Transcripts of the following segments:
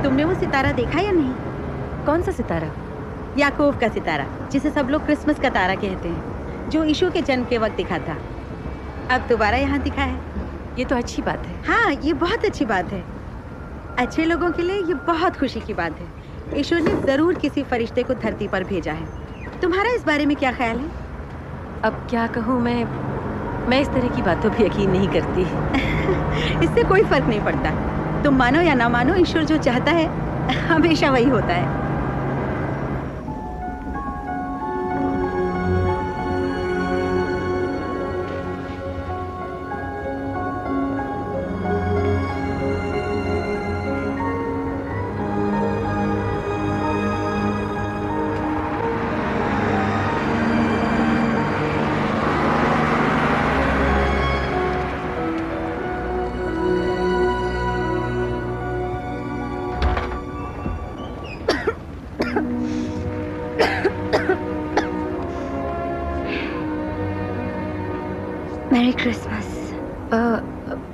तुमने वो सितारा देखा या नहीं? कौन सा सितारा? याकूब का सितारा, जिसे सब लोग क्रिसमस का तारा कहते हैं, जो यीशु के जन्म के वक्त दिखा था। अब दोबारा यहाँ दिखा है। ये तो अच्छी बात है। हाँ, ये बहुत अच्छी बात है। अच्छे लोगों के लिए ये बहुत खुशी की बात है। ईश्वर ने जरूर किसी फरिश्ते को धरती पर भेजा है। तुम्हारा इस बारे में क्या ख्याल है? अब क्या कहूँ मैं इस तरह की बातों पर यकीन नहीं करती। इससे कोई फर्क नहीं पड़ता। तुम मानो या ना मानो, ईश्वर जो चाहता है हमेशा वही होता है। मेरी क्रिसमस।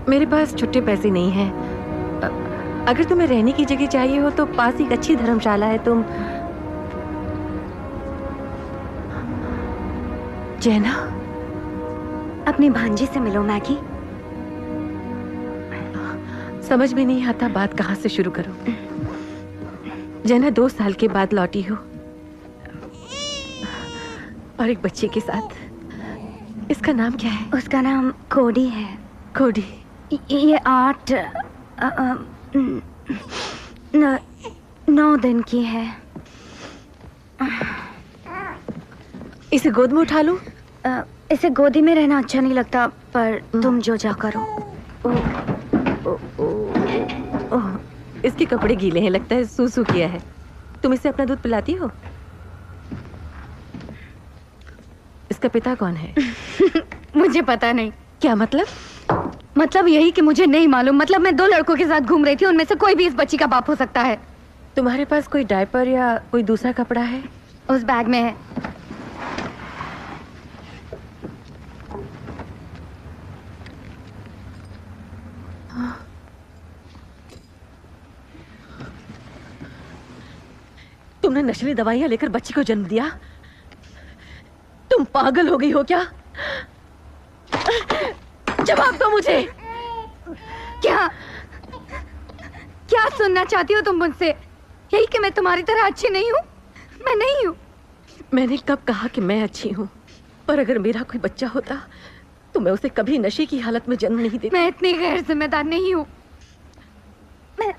मेरे पास छुट्टे पैसे नहीं हैं। अगर तुम्हें रहने की जगह चाहिए हो तो पास ही एक अच्छी धर्मशाला है। तुम जैना, अपनी भांजी से मिलो मैगी। समझ में नहीं आता बात कहाँ से शुरू करूं। जैना 2 साल के बाद लौटी हो और एक बच्चे के साथ। इसका नाम क्या है? उसका नाम कोडी है। कोडी। ये 9 दिन की है। इसे गोद में उठा लूं? इसे गोदी में रहना अच्छा नहीं लगता, पर तुम जो जा करो। इसके कपड़े गीले हैं, लगता है सूसू किया है। तुम इसे अपना दूध पिलाती हो? इसका पिता कौन है? मुझे पता नहीं। क्या मतलब? मतलब यही कि मुझे नहीं मालूम। मतलब मैं 2 लड़कों के साथ घूम रही थी, उनमें से कोई भी इस बच्ची का बाप हो सकता है। तुम्हारे पास कोई डायपर या कोई दूसरा कपड़ा है? उस बैग में है। तुमने नशीली दवाइयां लेकर बच्ची को जन्म दिया? तुम पागल हो गई हो क्या? जवाब दो मुझे। क्या क्या सुनना चाहती हो तुम मुझसे? यही कि मैं तुम्हारी तरह अच्छी नहीं हूँ? मैं नहीं हूँ। मैंने कब कहा कि मैं अच्छी हूँ? पर अगर मेरा कोई बच्चा होता तो मैं उसे कभी नशे की हालत में जन्म नहीं देती। मैं इतनी गैर जिम्मेदार नहीं हूँ। मैं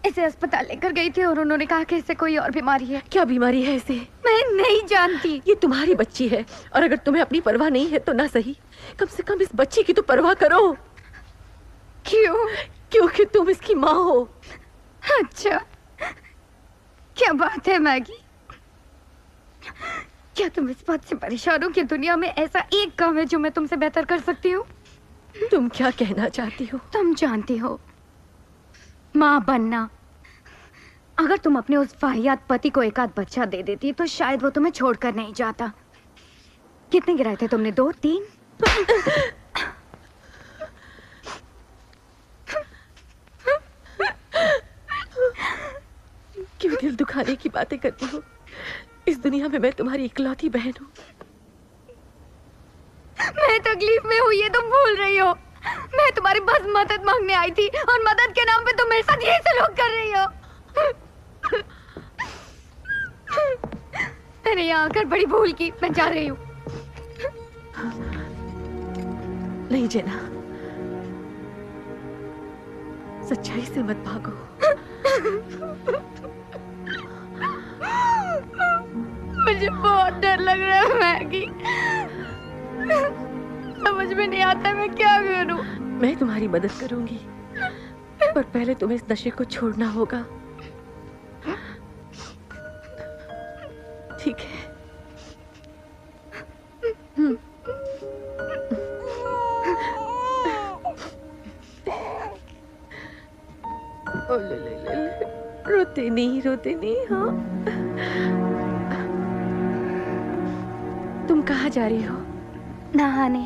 इसे अस्पताल लेकर गई थी और उन्होंने कहा कि इसे कोई और बीमारी है। क्या बीमारी है इसे? मैं नहीं जानती। ये तुम्हारी बच्ची है और अगर तुम्हें अपनी परवाह नहीं है तो ना सही, कम से कम इस बच्ची की तो परवाह करो। क्यों? क्योंकि तुम इसकी माँ हो। अच्छा, क्या बात है मैगी? क्या तुम इस बात से परेशान हो कि दुनिया में ऐसा एक काम है जो मैं तुमसे बेहतर कर सकती हूँ? तुम क्या कहना चाहती हो? तुम जानती हो, माँ बनना। अगर तुम अपने उस वाहियात पति को एक आध बच्चा दे देती तो शायद वो तुम्हें छोड़कर नहीं जाता। कितने गिराए थे तुमने? 2, 3? क्यों दिल दुखाने की बातें करती हो? इस दुनिया में मैं तुम्हारी इकलौती बहन हूँ। मैं तकलीफ में हूँ ये तुम भूल रही हो। मैं तुम्हारी बस मदद मांगने आई थी और मदद के नाम पे तुम मेरे साथ ये सलूक कर रही हो। मैंने यहाँ आकर बड़ी भूल की। मैं जा रही हूँ। नहीं जेना, सच्चाई से मत भागो। मुझे बहुत डर लग रहा है मैगी। समझ में नहीं आता मैं क्या करूं। मैं तुम्हारी मदद करूंगी, पर पहले तुम्हें इस नशे को छोड़ना होगा। ठीक है? ओ ले। रोते नहीं। हाँ, तुम कहाँ जा रही हो? नहाने।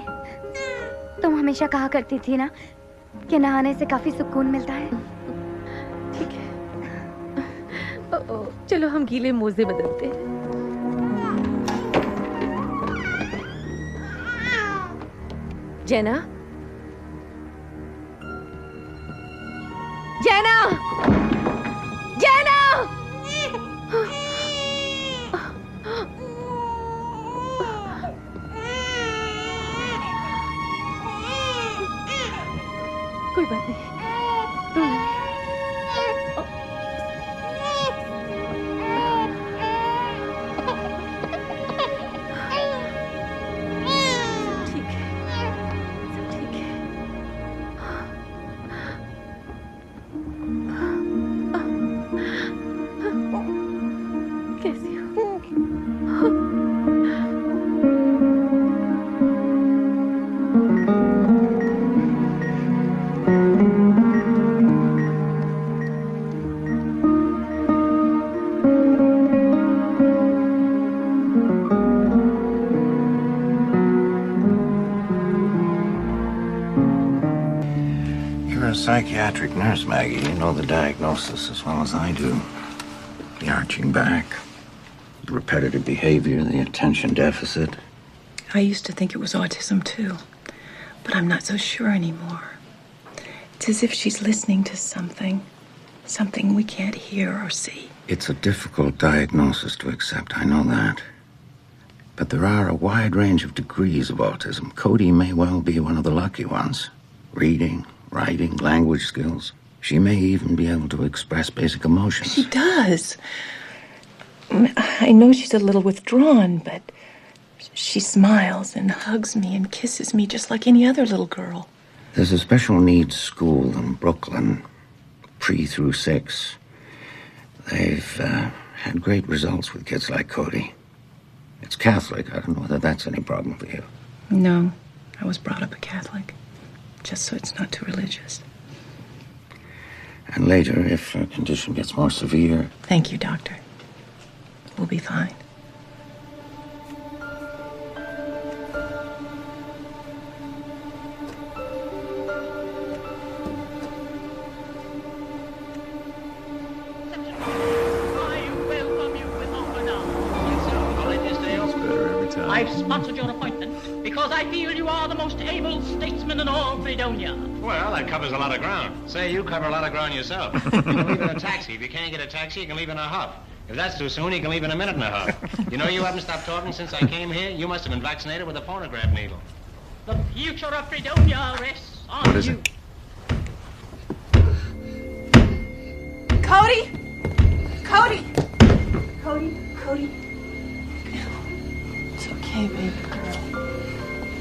तुम हमेशा कहा करती थी ना कि नहाने से काफी सुकून मिलता है। चलो हम गीले मोजे बदलते हैं। जैना, जैना, जैना! कोई बात नहीं, रोना नहीं। ठीक है, सब ठीक है। कैसी हो? You're a psychiatric nurse, Maggie. You know the diagnosis as well as I do. The arching back, the repetitive behavior, the attention deficit. I used to think it was autism too, but I'm not so sure anymore. It's as if she's listening to something we can't hear or see. It's a difficult diagnosis to accept, I know that. But there are a wide range of degrees of autism. Cody may well be one of the lucky ones. Reading, writing, language skills. She may even be able to express basic emotions. She does. I know she's a little withdrawn, but she smiles and hugs me and kisses me just like any other little girl. There's a special needs school in Brooklyn, pre through 6. They've had great results with kids like Cody. It's Catholic. I don't know whether that's any problem for you. No, I was brought up a Catholic, just so it's not too religious. And later, if her condition gets more severe... Thank you, Doctor. We'll be fine. I've sponsored your appointment because I feel you are the most able statesman in all Fredonia. Well, that covers a lot of ground. Say, you cover a lot of ground yourself. You can leave in a taxi. If you can't get a taxi, you can leave in a huff. If that's too soon, you can leave in a minute and a half. You know, you haven't stopped talking since I came here. You must have been vaccinated with a phonograph needle. The future of Fredonia rests on What is you. it? Cody! Cody! Cody! It's okay, baby girl.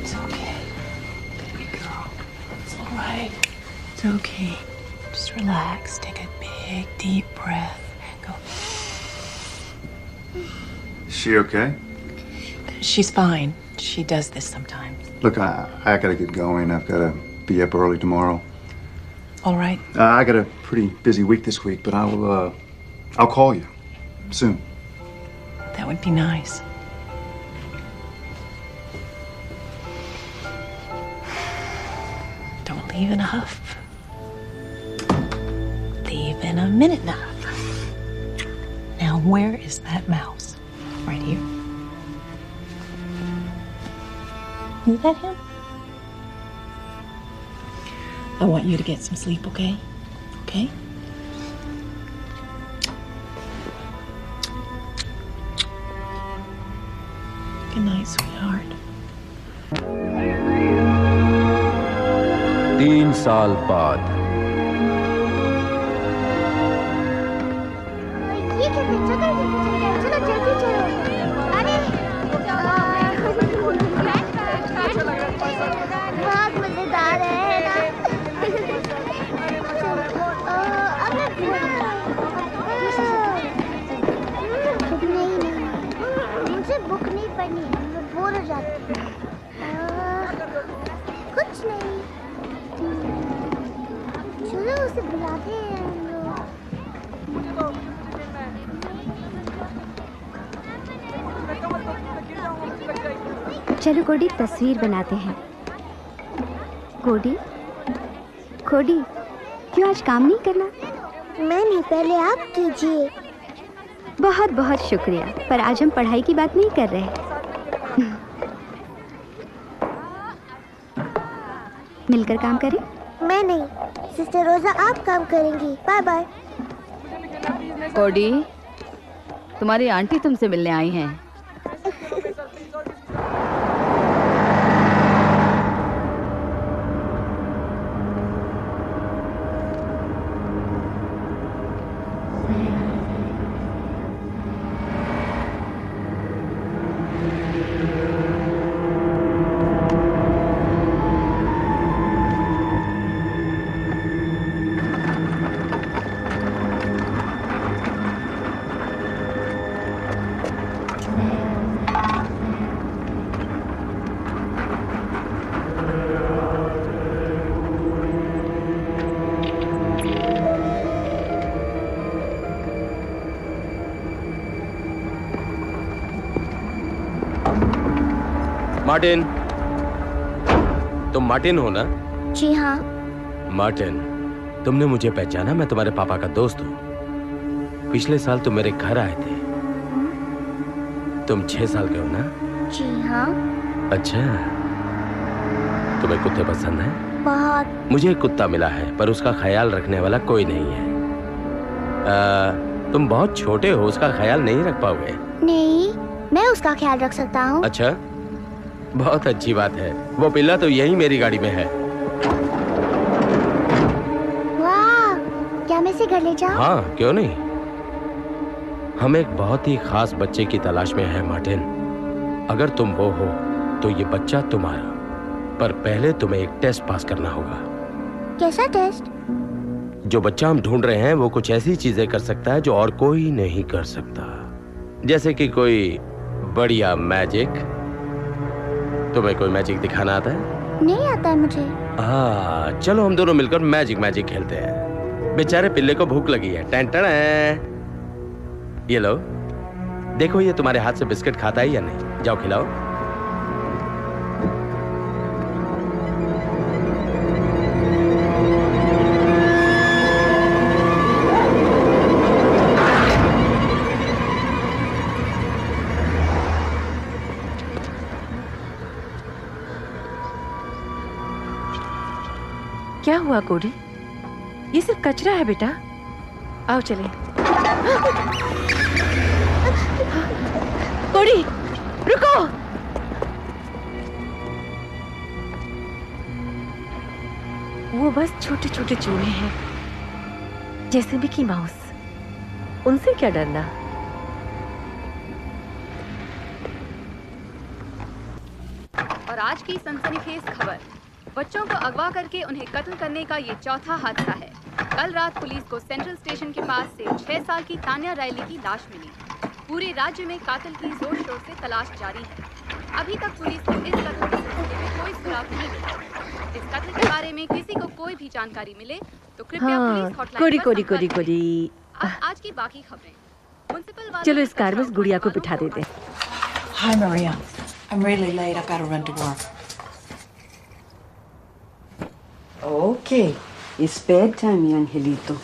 It's okay. Baby girl. It's all right. It's okay. Just relax. Take a big, deep breath. Go. Is she okay? She's fine. She does this sometimes. Look, I gotta get going. I've gotta be up early tomorrow. All right. I got a pretty busy week this week, but I'll call you soon. That would be nice. Don't leave in a huff. Leave in a minute and a half. Now, where is that mouse? Right here. Is that him? I want you to get some sleep, okay? Okay? Good night, sweetheart. 3 साल बाद ये कैसे चलो जल्दी चलो अरे बहुत मजेदार है ना नहीं मुझे बुक नहीं पढ़नी है मैं बोर हो जाती हूँ कुछ नहीं चलो उसे बुलाते हैं चलो कोडी तस्वीर बनाते हैं। कोडी कोडी क्यों आज काम नहीं करना? मैं नहीं पहले आप कीजिए। बहुत बहुत शुक्रिया, पर आज हम पढ़ाई की बात नहीं कर रहे। मिलकर काम करें? मैं नहीं, सिस्टर रोजा आप काम करेंगी। Bye bye. कोडी, तुम्हारी आंटी तुमसे मिलने आई हैं। मार्टिन, तुम मार्टिन हो ना? जी हाँ। मार्टिन, तुमने मुझे पहचाना? मैं तुम्हारे पापा का दोस्त हूँ। पिछले साल तुम मेरे घर आए थे। तुम 6 साल के हो ना? जी हाँ। अच्छा, तुम्हें कुत्ते पसंद हैं? बहुत। मुझे एक कुत्ता मिला है, पर उसका ख्याल रखने वाला कोई नहीं है। तुम बहुत छोटे हो, उसका ख्याल नहीं रख पाओगे। नहीं, मैं उसका ख्याल रख सकता हूँ। अच्छा, बहुत अच्छी बात है। वो पिल्ला तो यही मेरी गाड़ी में है। वाह, क्या मैं इसे घर ले जाऊं? हाँ, क्यों नहीं। हम एक बहुत ही खास बच्चे की तलाश में हैं मार्टिन। अगर तुम वो हो तो ये बच्चा तुम्हारा, पर पहले तुम्हें एक टेस्ट पास करना होगा। कैसा टेस्ट? जो बच्चा हम ढूंढ रहे हैं वो कुछ ऐसी चीजें कर सकता है जो और कोई नहीं कर सकता, जैसे कि कोई बढ़िया मैजिक। तुम्हें कोई मैजिक दिखाना आता है? नहीं आता है मुझे। हाँ, चलो हम दोनों मिलकर मैजिक खेलते हैं। बेचारे पिल्ले को भूख लगी है। टन टन है। ये लो, देखो ये तुम्हारे हाथ से बिस्किट खाता है या नहीं। जाओ खिलाओ। क्या हुआ कोडी? ये सिर्फ कचरा है बेटा। आओ चले। कोडी, रुको। वो बस छोटे छोटे चूहे हैं, जैसे मिकी माउस। उनसे क्या डरना। और आज की सनसनीखेज खबर, बच्चों को अगवा करके उन्हें कत्ल करने का ये चौथा हादसा है। कल रात पुलिस को सेंट्रल स्टेशन के पास से 6 साल की तान्या रायली की लाश मिली। पूरे राज्य में कातिल की जोर शोर से तलाश जारी है। अभी तक पुलिस को इस कत्ल के सिलसिले में कोई सुराग नहीं मिला। इस कत्ल के बारे में किसी को कोई भी जानकारी मिले तो कृपया पुलिस हॉटलाइन पर संपर्क करें। आज की बाकी खबरें। चलो इस कार में इस गुड़िया को बिठा देते। Hi, Maria. I'm really late. I've got to run to work. Okay, it's bedtime, mi angelito.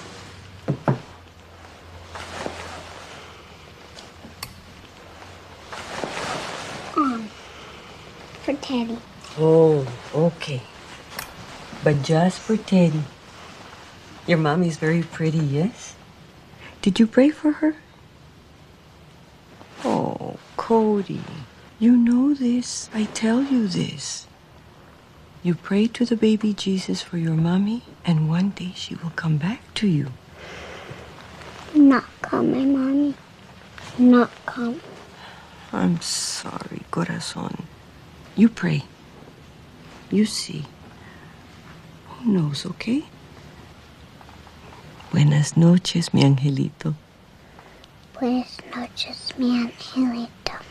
For Teddy. Oh, okay. But just for Teddy. Your mommy's very pretty, yes? Did you pray for her? Oh, Cody, you know this. I tell you this. You pray to the baby Jesus for your mommy, and one day she will come back to you. Not come, my mommy. Not come. I'm sorry, corazón. You pray. You see. Who knows, okay? Buenas noches, mi angelito. Buenas noches, mi angelito.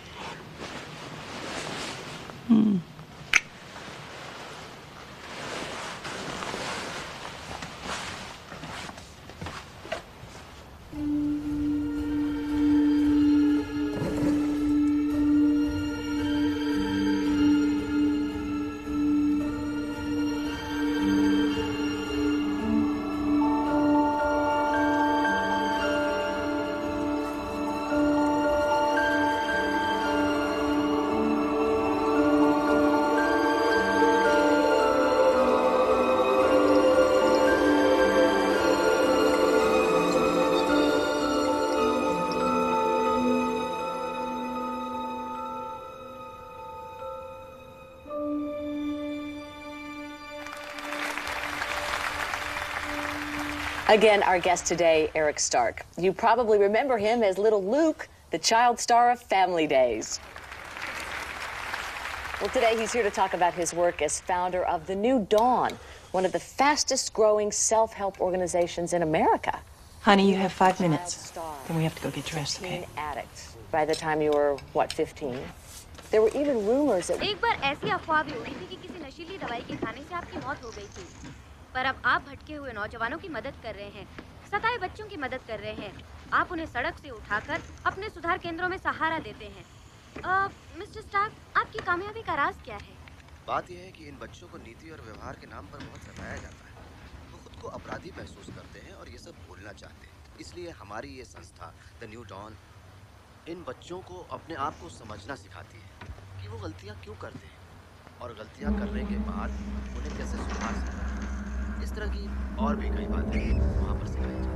Again, our guest today, Eric Stark. You probably remember him as little Luke, the child star of Family Days. Well, today he's here to talk about his work as founder of The New Dawn, one of the fastest growing self-help organizations in America. Honey, you have 5 minutes. Then we have to go get dressed, okay? Addicts. By the time you were, what, 15? There were even rumors that... एक बार ऐसी अफवाह भी उड़ी थी कि किसी नशीली दवाई के खाने से आपकी मौत हो गई थी। पर अब आप भटके हुए नौजवानों की मदद कर रहे हैं, सताए बच्चों की मदद कर रहे हैं। आप उन्हें सड़क से उठाकर अपने सुधार केंद्रों में सहारा देते हैं। मिस्टर स्टार्क, आपकी कामयाबी का राज क्या है? बात यह है कि इन बच्चों को नीति और व्यवहार के नाम पर बहुत सताया जाता है। वो खुद को अपराधी महसूस करते हैं और ये सब भूलना चाहते हैं। इसलिए हमारी ये संस्था द न्यू डॉन इन बच्चों को अपने आप को समझना सिखाती है कि वो गलतियाँ क्यों करते हैं और गलतियाँ करने के बाद उन्हें कैसे सुधार सकते हैं। इस तरह की और भी कई बातें वहाँ पर सिखाई जाती हैं।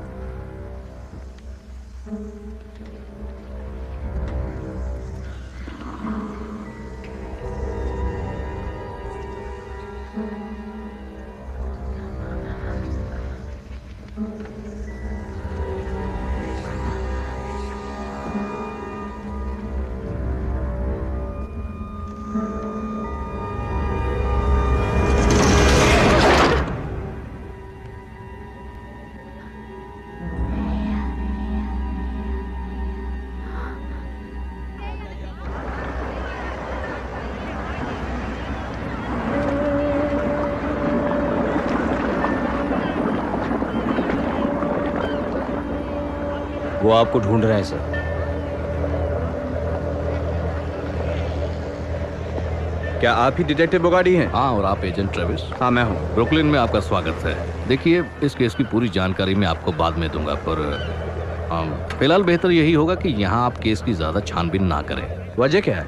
वो आपको ढूंढ रहे हैं सर। क्या आप ही डिटेक्टिव बोगाडी हैं? हाँ, और आप एजेंट ट्रेविस? हाँ, मैं हूँ। ब्रुकलिन में आपका स्वागत है। देखिए, इस केस की पूरी जानकारी मैं आपको बाद में दूंगा, पर फिलहाल बेहतर यही होगा कि यहाँ आप केस की ज़्यादा छानबीन ना करें। वजह क्या है?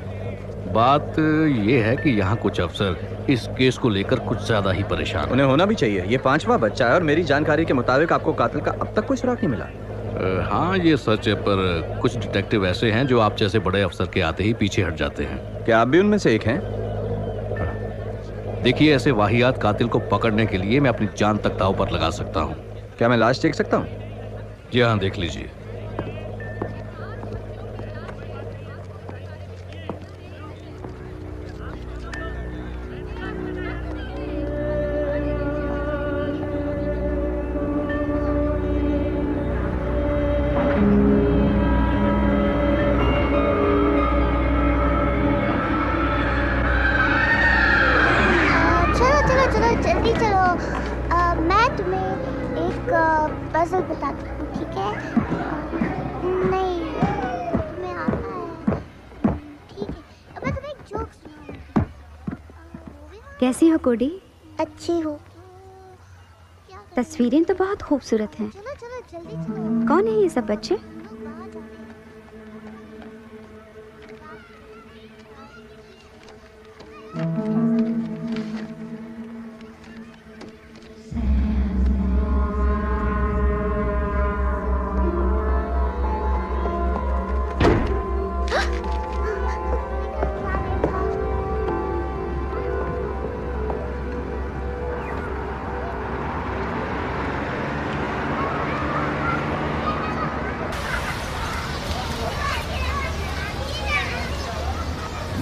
बात ये है कि यहाँ कुछ अफसर इस केस को लेकर कुछ ज़्यादा ही परेशान हैं। उन्हें होना भी चाहिए। ये 5वां बच्चा है और मेरी जानकारी के मुताबिक आपको कातिल का अब तक कोई सुराग नहीं मिला। हाँ, ये सच है, पर कुछ डिटेक्टिव ऐसे हैं जो आप जैसे बड़े अफसर के आते ही पीछे हट जाते हैं। क्या आप भी उनमें से एक हैं? देखिए, ऐसे वाहियात कातिल को पकड़ने के लिए मैं अपनी जान तक दांव पर लगा सकता हूँ। क्या मैं लाश देख सकता हूँ? जी हाँ, देख लीजिए। कैसी हो कोडी? अच्छी हूँ। तस्वीरें तो बहुत खूबसूरत हैं। चलो चलो जल्दी चलो। कौन है ये सब बच्चे?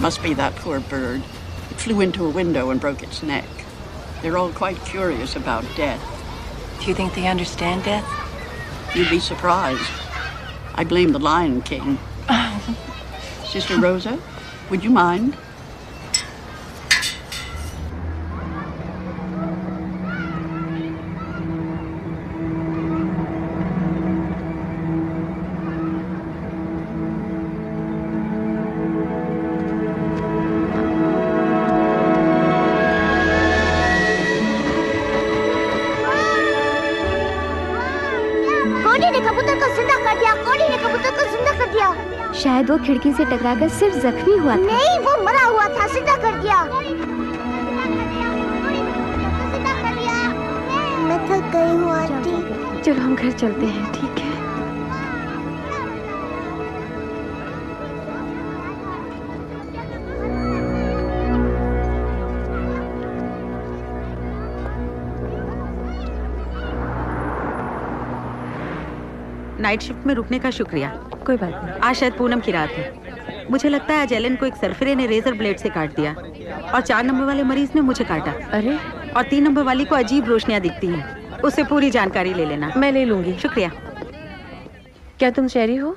Must be that poor bird. It flew into a window and broke its neck. They're all quite curious about death. Do you think they understand death? You'd be surprised. I blame the Lion King. Sister Rosa, would you mind? शायद वो खिड़की से टकराकर सिर्फ जख्मी हुआ था। नहीं, वो मरा हुआ था, सीधा कर दिया। मैं थक गई हूँ आंटी। चलो हम घर चलते हैं, ठीक है? नाइट शिफ्ट में रुकने का शुक्रिया। कोई बात नहीं। आज शायद पूनम की रात है। मुझे लगता है आज एलन को एक सरफिरे ने रेजर ब्लेड से काट दिया और 4 नंबर वाले मरीज ने मुझे काटा। अरे, और 3 नंबर वाली को अजीब रोशनियां दिखती हैं। उससे पूरी जानकारी ले लेना। मैं ले लूंगी। शुक्रिया। क्या तुम शेरी हो?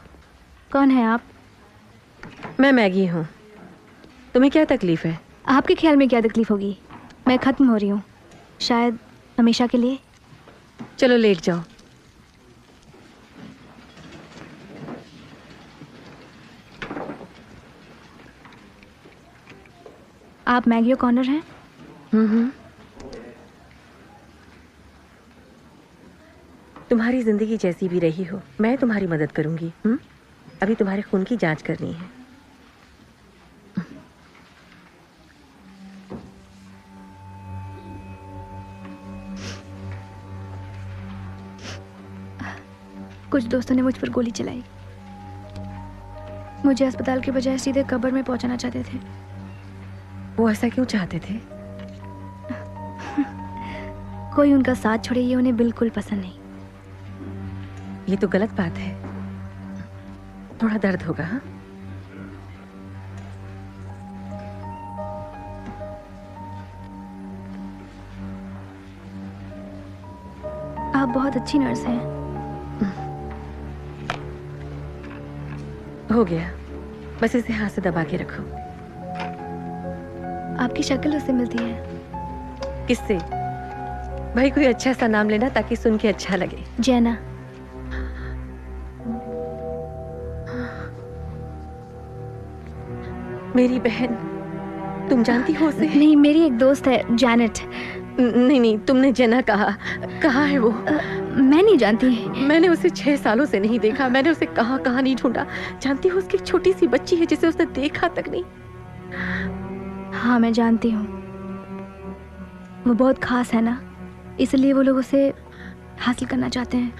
कौन है आप? मैं मैगी हूँ। तुम्हें क्या तकलीफ है? आपके ख्याल में क्या तकलीफ होगी? मैं खत्म हो रही हूँ, शायद हमेशा के लिए। चलो लेट जाओ। आप मैगी कॉर्नर हैं? तुम्हारी जिंदगी जैसी भी रही हो, मैं तुम्हारी मदद करूंगी। अभी तुम्हारे खून की जांच करनी है। कुछ दोस्तों ने मुझ पर गोली चलाई। मुझे अस्पताल के बजाय सीधे कब्र में पहुंचाना चाहते थे। वो ऐसा क्यों चाहते थे? कोई उनका साथ छोड़े ये उन्हें बिल्कुल पसंद नहीं। ये तो गलत बात है। थोड़ा दर्द होगा। हाँ? आप बहुत अच्छी नर्स हैं। हो गया, बस इसे हाथ से दबा के रखो। आपकी शक्ल उससे मिलती है। किससे? भाई कोई अच्छा सा नाम लेना ताकि सुन के अच्छा लगे। जैना। मेरी बहन, तुम जानती हो उसे? नहीं, मेरी एक दोस्त है जैनेट। नहीं, तुमने जेना कहा। कहाँ है वो? मैं नहीं जानती। मैंने उसे 6 सालों से नहीं देखा। मैंने उसे कहाँ नहीं ढूंढा। जानती हो उसकी छोटी सी बच्ची है जिसे उसने देखा तक नहीं। हाँ, मैं जानती हूँ। वो बहुत खास है ना, इसलिए वो लोग उसे हासिल करना चाहते हैं।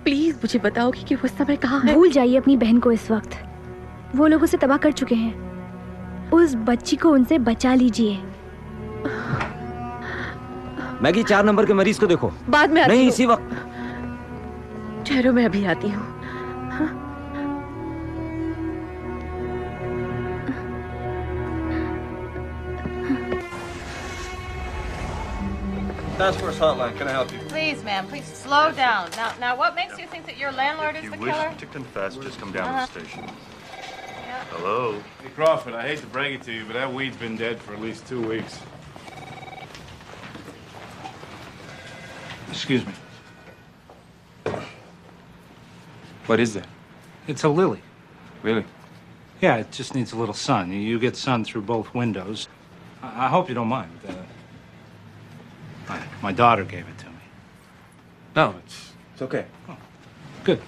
प्लीज मुझे बताओ कि वो इस समय कहाँ है। भूल जाइए अपनी बहन को इस वक्त। वो लोग उसे तबाह कर चुके हैं। उस बच्ची को उनसे बचा लीजिए। मैगी 4 नंबर के मरीज को देखो। बाद में आती नहीं, हूँ। इसी वक्त। ठहरो, मैं अभी आती हूँ। Task Force Hotline, can I help you? Please, ma'am, please slow down. Now, what makes you think that your landlord is If the you wish killer? to confess, just come down to the station. Hello? Hey, Crawford, I hate to break it to you, but that weed's been dead for at least 2 weeks. Excuse me. What is that? It's a lily. Really? Yeah, it just needs a little sun. You get sun through both windows. I hope you don't mind. My daughter gave it to me. No, it's okay. Oh, good.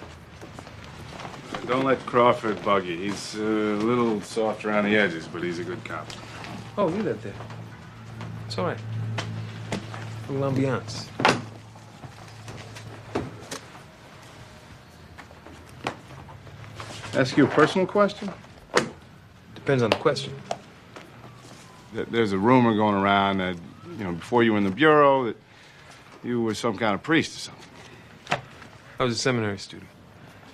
Don't let Crawford bug you. He's a little soft around the edges, but he's a good cop. Oh, leave that there. It's all right. For l'ambiance. Ask you a personal question? Depends on the question. There's a rumor going around that, before you were in the Bureau, that you were some kind of priest or something. I was a seminary student.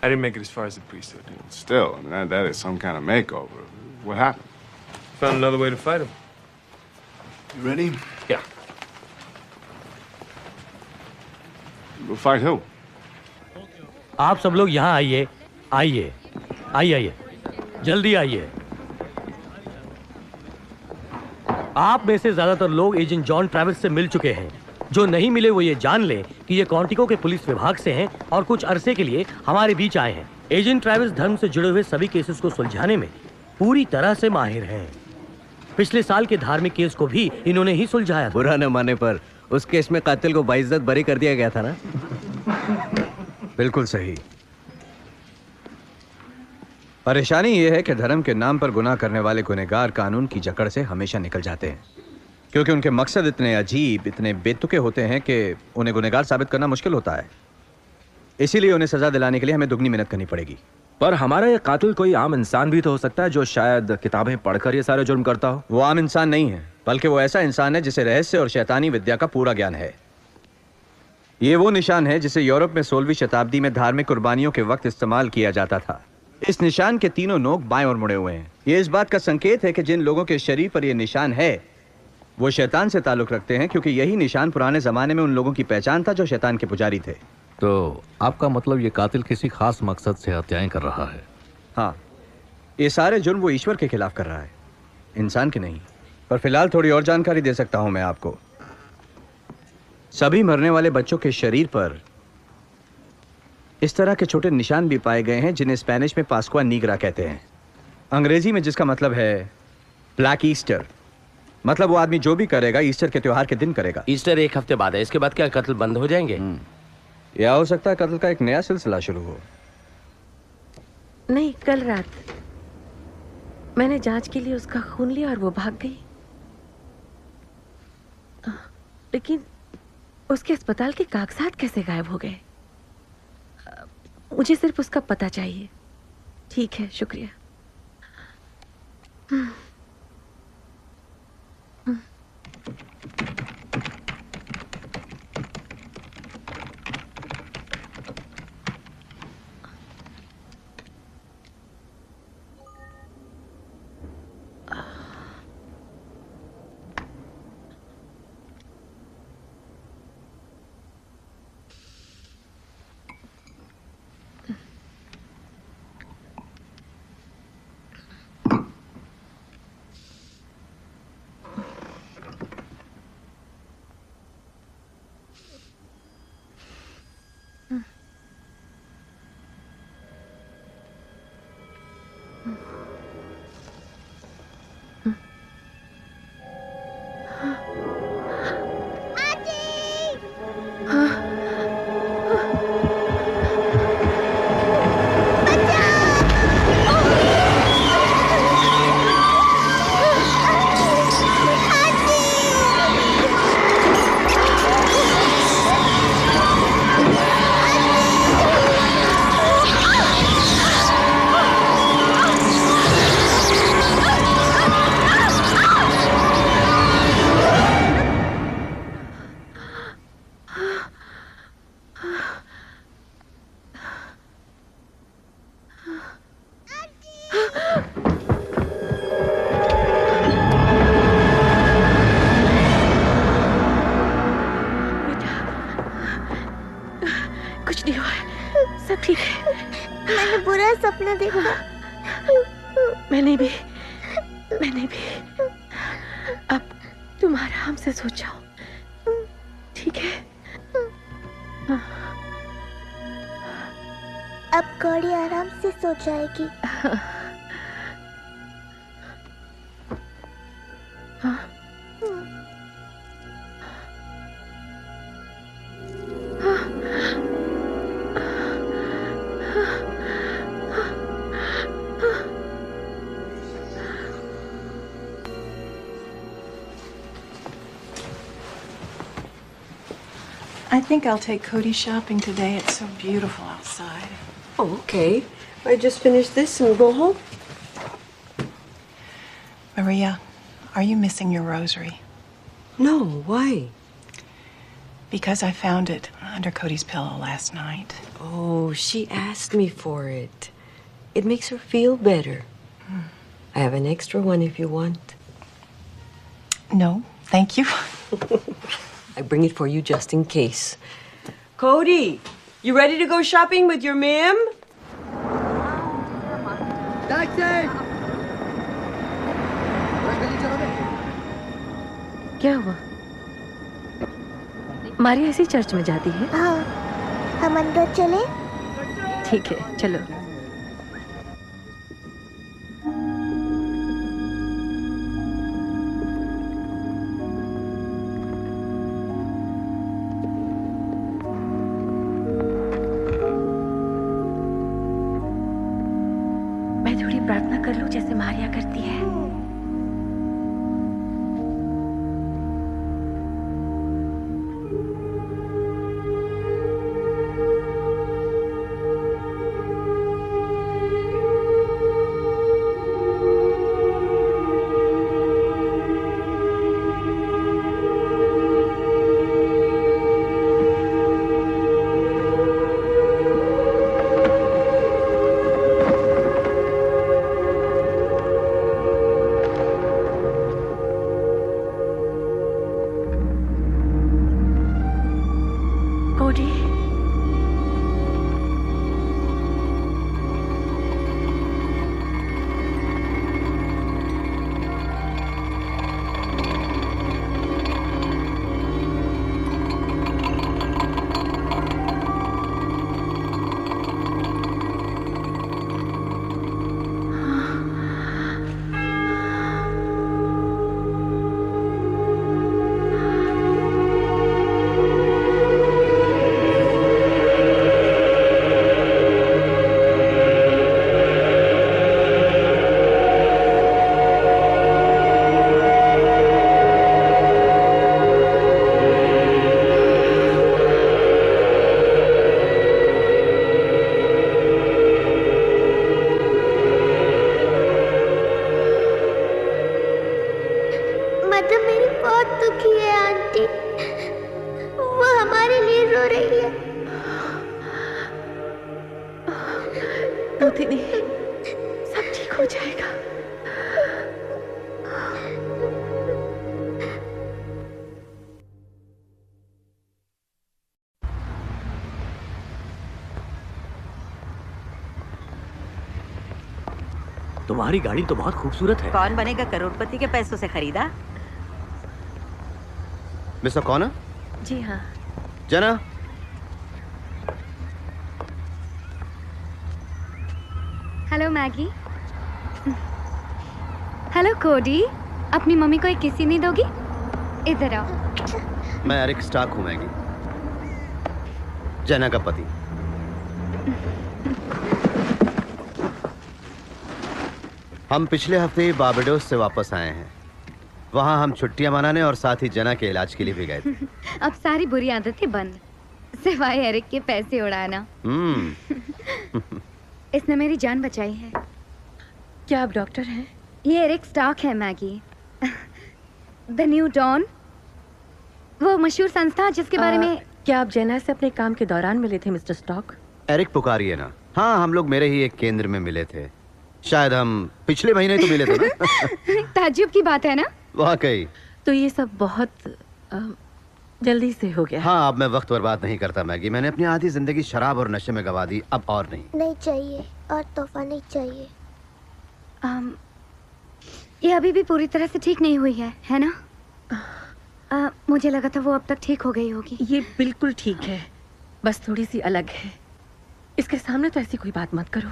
I didn't make it as far as the priesthood. Still, I mean, that is some kind of makeover. What happened? Found another way to fight him. You ready? Yeah. We'll fight who? आप सब लोग यहाँ आइए, आइए, आइए, जल्दी आइए। आप में से ज्यादातर लोग एजेंट जॉन ट्रैविस से मिल चुके हैं। जो नहीं मिले वो ये जान ले कि ये क्वांटिको के पुलिस विभाग से हैं और कुछ अरसे के लिए हमारे बीच आए हैं। एजेंट ट्रैविस धर्म से जुड़े हुए सभी केसेस को सुलझाने में पूरी तरह से माहिर हैं। पिछले साल के धार्मिक केस को भी इन्होंने ही सुलझाया। बुरा न माने पर उस केस में कातिल को बाइज्जत बरी कर दिया गया था ना। बिल्कुल सही। परेशानी यह है कि धर्म के नाम पर गुनाह करने वाले गुनहगार कानून की जकड़ से हमेशा निकल जाते हैं, क्योंकि उनके मकसद इतने अजीब, इतने बेतुके होते हैं कि उन्हें गुनहगार साबित करना मुश्किल होता है। इसीलिए उन्हें सजा दिलाने के लिए हमें दुगनी मेहनत करनी पड़ेगी। पर हमारा ये कातिल कोई आम इंसान भी तो हो सकता है, जो शायद किताबें पढ़कर ये सारे जुर्म करता हो। वो आम इंसान नहीं है, बल्कि वो ऐसा इंसान है जिसे रहस्य और शैतानी विद्या का पूरा ज्ञान है। ये वो निशान है जिसे यूरोप में 16वीं शताब्दी में धार्मिक कुर्बानियों के वक्त इस्तेमाल किया जाता था। इस निशान के तीनों नोक बाएं ओर मुड़े हुए हैं। ये इस बात का संकेत है कि जिन लोगों के शरीर पर यह निशान है वो शैतान से ताल्लुक रखते हैं, क्योंकि यही निशान पुराने जमाने में उन लोगों की पहचान था जो शैतान के पुजारी थे। तो आपका मतलब ये कातिल किसी खास मकसद से हत्याएं कर रहा है? हाँ, ये सारे जुर्म वो ईश्वर के खिलाफ कर रहा है, इंसान के नहीं। पर फिलहाल थोड़ी और जानकारी दे सकता हूं मैं आपको। सभी मरने वाले बच्चों के शरीर पर इस तरह के छोटे निशान भी पाए गए हैं जिन्हें स्पेनिश में पास्कुआ नीग्रा कहते हैं, अंग्रेजी में जिसका मतलब है ब्लैक ईस्टर। मतलब वो आदमी जो भी करेगा ईस्टर के त्योहार के दिन करेगा। ईस्टर एक हफ्ते बाद है, इसके बाद क्या कत्ल बंद हो जाएंगे? या हो सकता है कत्ल का एक नया सिलसिला शुरू हो। नहीं, कल रात मैंने जांच के लिए उसका खून लिया और वो भाग गई। लेकिन उसके अस्पताल के कागजात कैसे गायब हो गए? मुझे सिर्फ उसका पता चाहिए। ठीक है, शुक्रिया। सपना देखा। मैंने भी अब तुम आराम से सो जाओ, ठीक है? अब कौड़ी आराम से सो जाएगी। I think I'll take Cody shopping today. It's so beautiful outside. Oh, okay. I just finished this and we'll go home. Maria, are you missing your rosary? No, why? Because I found it under Cody's pillow last night. Oh, she asked me for it. It makes her feel better. I have an extra one if you want. No, thank you. I bring it for you just in case. Cody, you ready to go shopping with your ma'am? क्या हुआ? मारिया इसी church में जाती है? हाँ, हम अंदर चले? ठीक है, चलो। मैं थोड़ी प्रार्थना कर लूं जैसे मारिया करती है। कोडी। मदर मेरी बहुत दुखी है आंटी, वो हमारे लिए रो रही है। रोती नहीं, सब ठीक हो जाएगा। तुम्हारी गाड़ी तो बहुत खूबसूरत है। कौन बनेगा करोड़पति के पैसों से खरीदा? Mister Connor? जी हाँ। जना, हेलो मैगी। हेलो कोडी, अपनी मम्मी को एक किसी नहीं दोगी? इधर आओ। मैं एरिक स्टार्क हूँ मैगी, जना का पति। हम पिछले हफ्ते ही बारबाडोस से वापस आए हैं। वहाँ हम छुट्टियां मनाने और साथ ही जना के इलाज के लिए भी गए थे। अब सारी बुरी आदतें बंद, सिवाय एरिक के पैसे उड़ाना। इसने मेरी जान बचाई है। क्या आप डॉक्टर हैं? ये एरिक स्टार्क है मैगी, द न्यू डॉन, वो मशहूर संस्था जिसके बारे में। क्या आप जेना से अपने काम के दौरान मिले थे मिस्टर स्टार्क? एरिक पुकारिए ना। हाँ, हम लोग मेरे ही एक केंद्र में मिले थे। शायद हम पिछले महीने तो मिले थे ना। ताज्जुब की बात है ना? वाकई। तो ये सब बहुत जल्दी से हो गया। हाँ, अब मैं वक्त बर्बाद नहीं करता मैगी। मैंने अपनी आधी जिंदगी शराब और नशे में गवा दी, अब और नहीं। नहीं चाहिए, और तोहफा नहीं चाहिए। ये अभी भी पूरी तरह से ठीक नहीं हुई है ना? मुझे लगा था वो अब तक ठीक हो गई होगी। ये बिल्कुल ठीक है, बस थोड़ी सी अलग है। इसके सामने तो ऐसी कोई बात मत करो।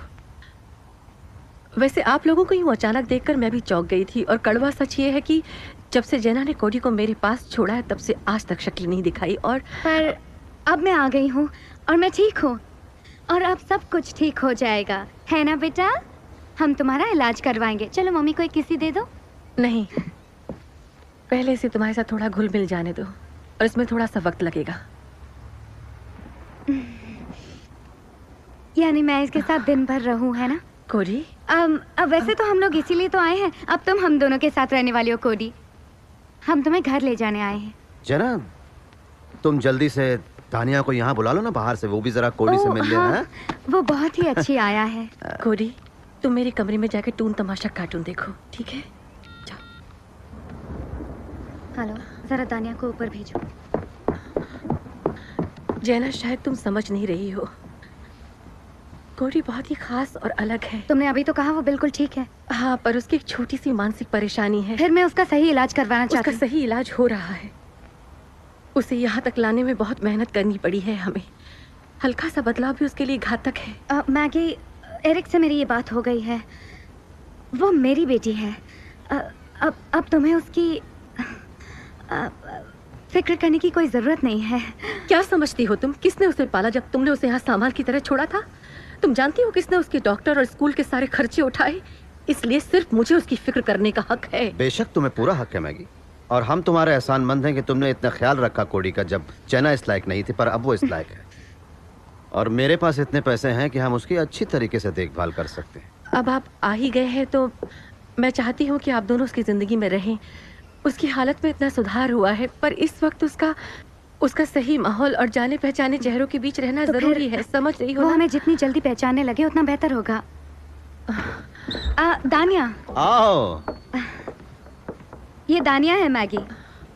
वैसे आप लोगों को यूं अचानक देखकर मैं भी चौंक गई थी, और कड़वा सच ये है कि जब से जेना ने कोडी को मेरे पास छोड़ा है तब से आज तक शक्ल नहीं दिखाई। और पर अब मैं आ गई हूँ और मैं ठीक हूँ, और अब सब कुछ ठीक हो जाएगा, है ना बेटा? हम तुम्हारा इलाज करवाएंगे। चलो मम्मी को एक किसी दे दो। नहीं, पहले से तुम्हारे साथ थोड़ा घुल मिल जाने दो, और इसमें थोड़ा सा वक्त लगेगा। यानी मैं इसके साथ दिन भर रहूं, है ना कोडी? अब वैसे तो हम लोग इसीलिए तो आए हैं। अब तुम हम दोनों के साथ रहने वाली हो कोडी। हम तुम्हें घर ले जाने आए हैं। जना, तुम जल्दी से तानिया को यहाँ बुला लो ना बाहर से, वो भी जरा कोडी से मिल ले। हाँ? वो बहुत ही अच्छी आया है। कोडी, तुम मेरे कमरे में जाके टून तमाशा कार्टून देखो, ठीक है? जाओ। हेलो, जरा तानिया को ऊपर भेजो। जेना, शायद तुम समझ नहीं रही हो, कोडी बहुत ही खास और अलग है। तुमने अभी तो कहा वो बिल्कुल ठीक है। हाँ, पर उसकी एक छोटी सी मानसिक परेशानी है। फिर मैं उसका सही इलाज करवाना चाहती हूँ। उसका सही इलाज हो रहा है। उसे यहाँ तक लाने में बहुत मेहनत करनी पड़ी है हमें। हल्का सा बदलाव भी उसके लिए घातक है। मैगी, एरिक से मेरी ये बात हो गई है। वो मेरी बेटी है। अब तुम्हें उसकी फिक्र करने की कोई जरूरत नहीं है। क्या समझती हो तुम? किसने उसे पाला जब तुमने उसे यहाँ सामान की तरह छोड़ा था? तुम जानती हो किसने उसके डॉक्टर और स्कूल के सारे खर्चे उठाए? इसलिए सिर्फ मुझे उसकी फिक्र करने का हक है। बेशक तुम्हें पूरा हक है मैगी, और हम तुम्हारे एहसानमंद हैं कि तुमने इतना ख्याल रखा कोडी का जब जेना इस लायक नहीं थी, पर अब वो इस लायक है। और मेरे पास इतने पैसे हैं कि हम उसकी अच्छी तरीके से देखभाल कर सकते हैं। अब आप आ ही गए हैं तो मैं चाहती हूँ कि आप दोनों उसकी जिंदगी में रहें। उसकी हालत में इतना सुधार हुआ है, पर इस वक्त उसका सही माहौल और जाने पहचाने चेहरों के बीच रहना जरूरी है। समझ रही हो? वो हमें जितनी जल्दी पहचानने लगे उतना बेहतर होगा। दानिया, आओ। ये दानिया है मैगी।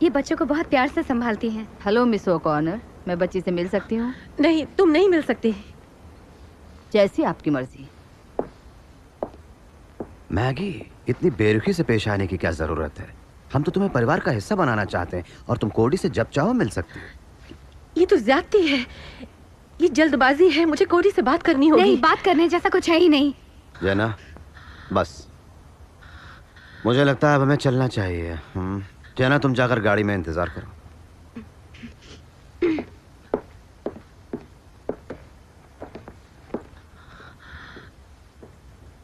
ये बच्चों को बहुत प्यार से संभालती हैं। हेलो मिस ओकॉनर, मैं बच्ची से मिल सकती हूँ? नहीं, तुम नहीं मिल सकती। जैसी आपकी मर्जी। मैगी, इतनी बेरुखी से पेश आने की क्या जरूरत है? हम तो तुम्हें परिवार का हिस्सा बनाना चाहते हैं और तुम कोडी से जब चाहो मिल सकती हो। ये तो ज्यादती है, ये जल्दबाजी है। मुझे कोडी से बात करनी होगी। नहीं, बात करने जैसा कुछ है ही नहीं। जना, बस मुझे लगता है अब हमें चलना चाहिए। जना, तुम जाकर गाड़ी में इंतजार करो।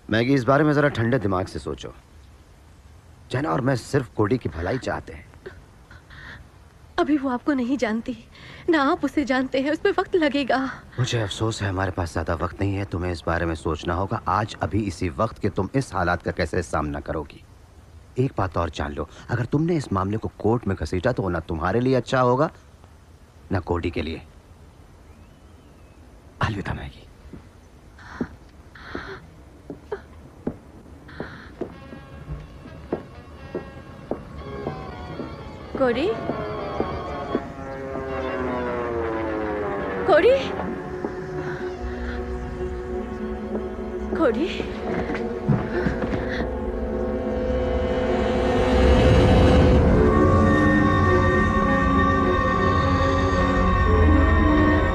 मैगी, इस बारे में जरा ठंडे दिमाग से सोचो। जना और मैं सिर्फ कोडी की भलाई चाहते हैं। अभी वो आपको नहीं जानती, ना आप उसे जानते हैं। उसमें वक्त लगेगा। मुझे अफसोस है, हमारे पास ज्यादा वक्त नहीं है। तुम्हें इस बारे में सोचना होगा आज, अभी, इसी वक्त कि तुम इस हालात का कैसे सामना करोगी। एक बात और जान लो, अगर तुमने इस मामले को कोर्ट में घसीटा तो ना तुम्हारे लिए अच्छा होगा ना कोडी के लिए। अलविदा मैगी। कोडी, कोडी, कोडी,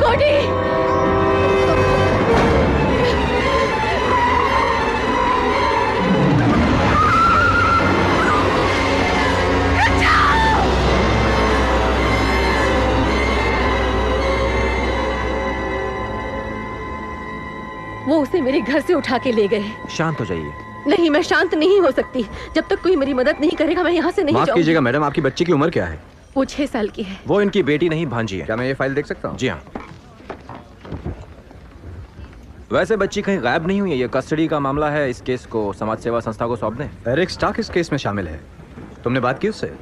कोडी। वो उसे मेरे घर से उठा के ले गए। शांत हो जाइए। नहीं, मैं शांत नहीं हो सकती। जब तक कोई मेरी मदद नहीं करेगा मैं यहाँ से नहीं माफ जाऊंगी। कीजिएगा मैडम, आपकी बच्ची की उम्र क्या है? वो 6 साल की है। वो इनकी बेटी नहीं, भांजी है। क्या मैं ये फाइल देख सकता हूँ? जी हाँ। वैसे बच्ची कहीं गायब नहीं हुई है। ये कस्टडी का मामला है। इस केस को समाज सेवा संस्था को सौंप दें। एरिक स्टार्क इस केस में शामिल है। तुमने बात की उससे?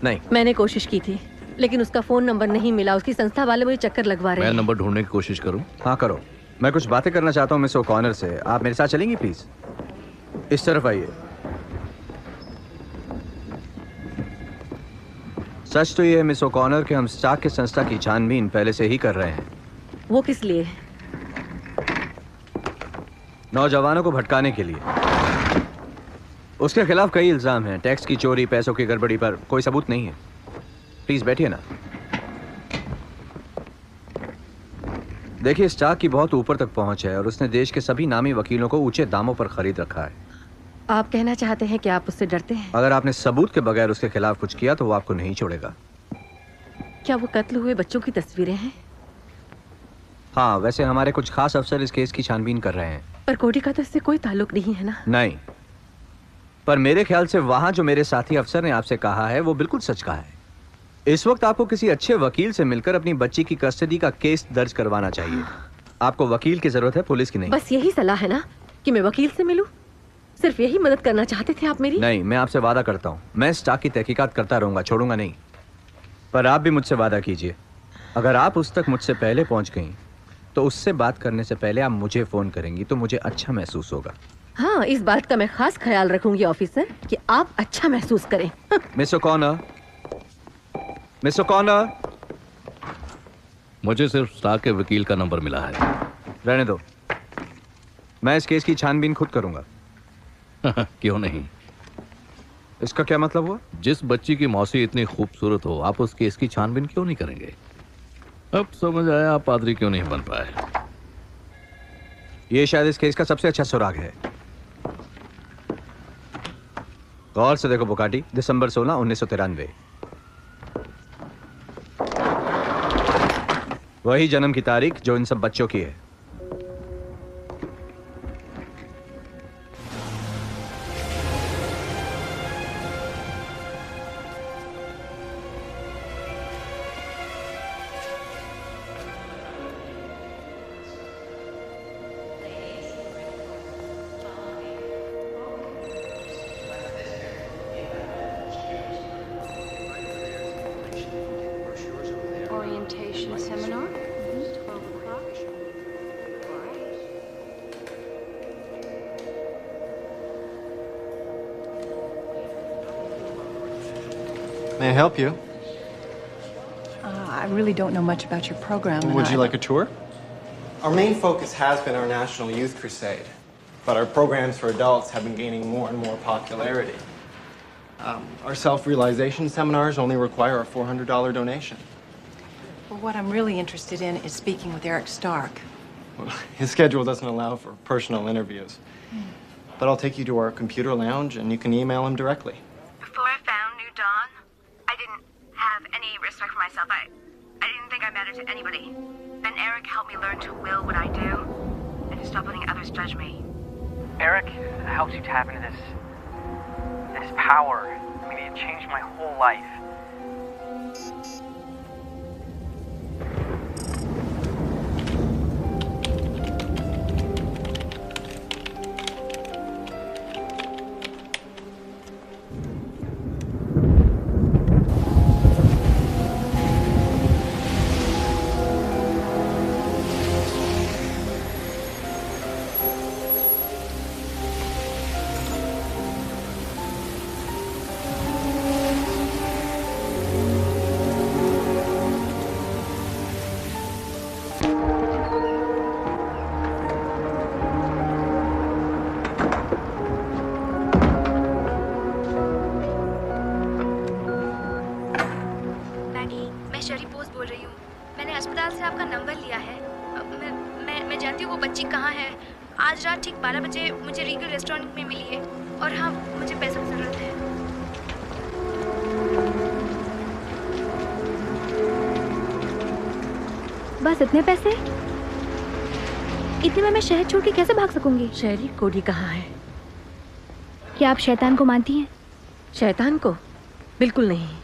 नहीं। मैंने कोशिश की थी, लेकिन उसका फोन नंबर नहीं मिला। उसकी संस्था वाले मुझे चक्कर लगवा रहे मैं हैं। नंबर ढूंढने की कोशिश करूं? हाँ करो। मैं कुछ बातें करना चाहता हूँ मिस ओकॉनर से। आप मेरे साथ चलेंगी प्लीज? इस तरफ आइए। सच तो ये है मिस ओकॉनर कि हम स्टार्क की संस्था की छानबीन पहले से ही कर रहे हैं। वो किस लिए? नौजवानों को भटकाने के लिए। उसके खिलाफ कई इल्जाम हैं, टैक्स की चोरी, पैसों की गड़बड़ी, पर कोई सबूत नहीं है। प्लीज बैठिए ना। देखिए, स्टार्क की बहुत ऊपर तक पहुंच है और उसने देश के सभी नामी वकीलों को ऊंचे दामों पर खरीद रखा है। आप कहना चाहते हैं कि आप उससे डरते हैं? अगर आपने सबूत के बगैर उसके खिलाफ कुछ किया तो वो आपको नहीं छोड़ेगा। क्या वो कत्ल हुए बच्चों की तस्वीरें हैं? हाँ, वैसे हमारे कुछ खास अफसर इस केस की छानबीन कर रहे हैं। पर कोडी का तो इससे कोई ताल्लुक नहीं है ना? नहीं, पर मेरे ख्याल से वहां जो मेरे साथी अफसर ने आपसे कहा है वो बिल्कुल सच कहा है। इस वक्त आपको किसी अच्छे वकील से मिलकर अपनी बच्ची की कस्टडी का केस दर्ज करवाना चाहिए। आपको वकील की जरूरत है, पुलिस की नहीं। बस यही सलाह है ना कि मैं वकील से मिलूं? सिर्फ यही मदद करना चाहते थे आप मेरी? नहीं, मैं आपसे वादा करता हूँ, मैं स्टार्क की तहकीकात करता रहूंगा, छोड़ूंगा नहीं। पर आप भी मुझसे वादा कीजिए, अगर आप उस तक मुझसे पहले पहुंच गई तो उससे बात करने से पहले आप मुझे फोन करेंगी तो मुझे अच्छा महसूस होगा। हाँ, इस बात का मैं खास ख्याल रखूंगी ऑफिसर, कि आप अच्छा महसूस करें। Miss O'Connor, Miss O'Connor. मुझे सिर्फ स्टार्क के वकील का नंबर मिला है। रहने दो, मैं इस केस की छानबीन खुद करूंगा। क्यों नहीं? इसका क्या मतलब हुआ? जिस बच्ची की मौसी इतनी खूबसूरत हो, आप उस केस की छानबीन क्यों नहीं करेंगे? अब समझ आया आप पादरी क्यों नहीं बन पाए। ये शायद इस केस का सबसे अच्छा सुराग है। गौर से देखो बुकाटी, दिसंबर 16, 1993। वही जन्म की तारीख जो इन सब बच्चों की है। Orientation seminar? 12 o'clock. May I help you? I really don't know much about your program. and Would you I- like a tour? Our main focus has been our National Youth Crusade, but our programs for adults have been gaining more and more popularity. Our self-realization seminars only require a $400 donation. Well, what I'm really interested in is speaking with Eric Stark. Well, his schedule doesn't allow for personal interviews. But I'll take you to our computer lounge and you can email him directly. Before I found New Dawn, I didn't have any respect for myself. I didn't think I mattered to anybody. Then Eric helped me learn to will what I do and to stop letting others judge me. Eric helps you tap into this power. I mean, it changed my whole life. आज रात ठीक 12 बजे मुझे Regal restaurant में मिली है और हाँ मुझे पैसों की जरूरत है। बस इतने पैसे? इतने में मैं शहर छोड़ के कैसे भाग सकूंगी? शहरी कोडी कहाँ है? क्या आप शैतान को मानती हैं? शैतान को? बिल्कुल नहीं।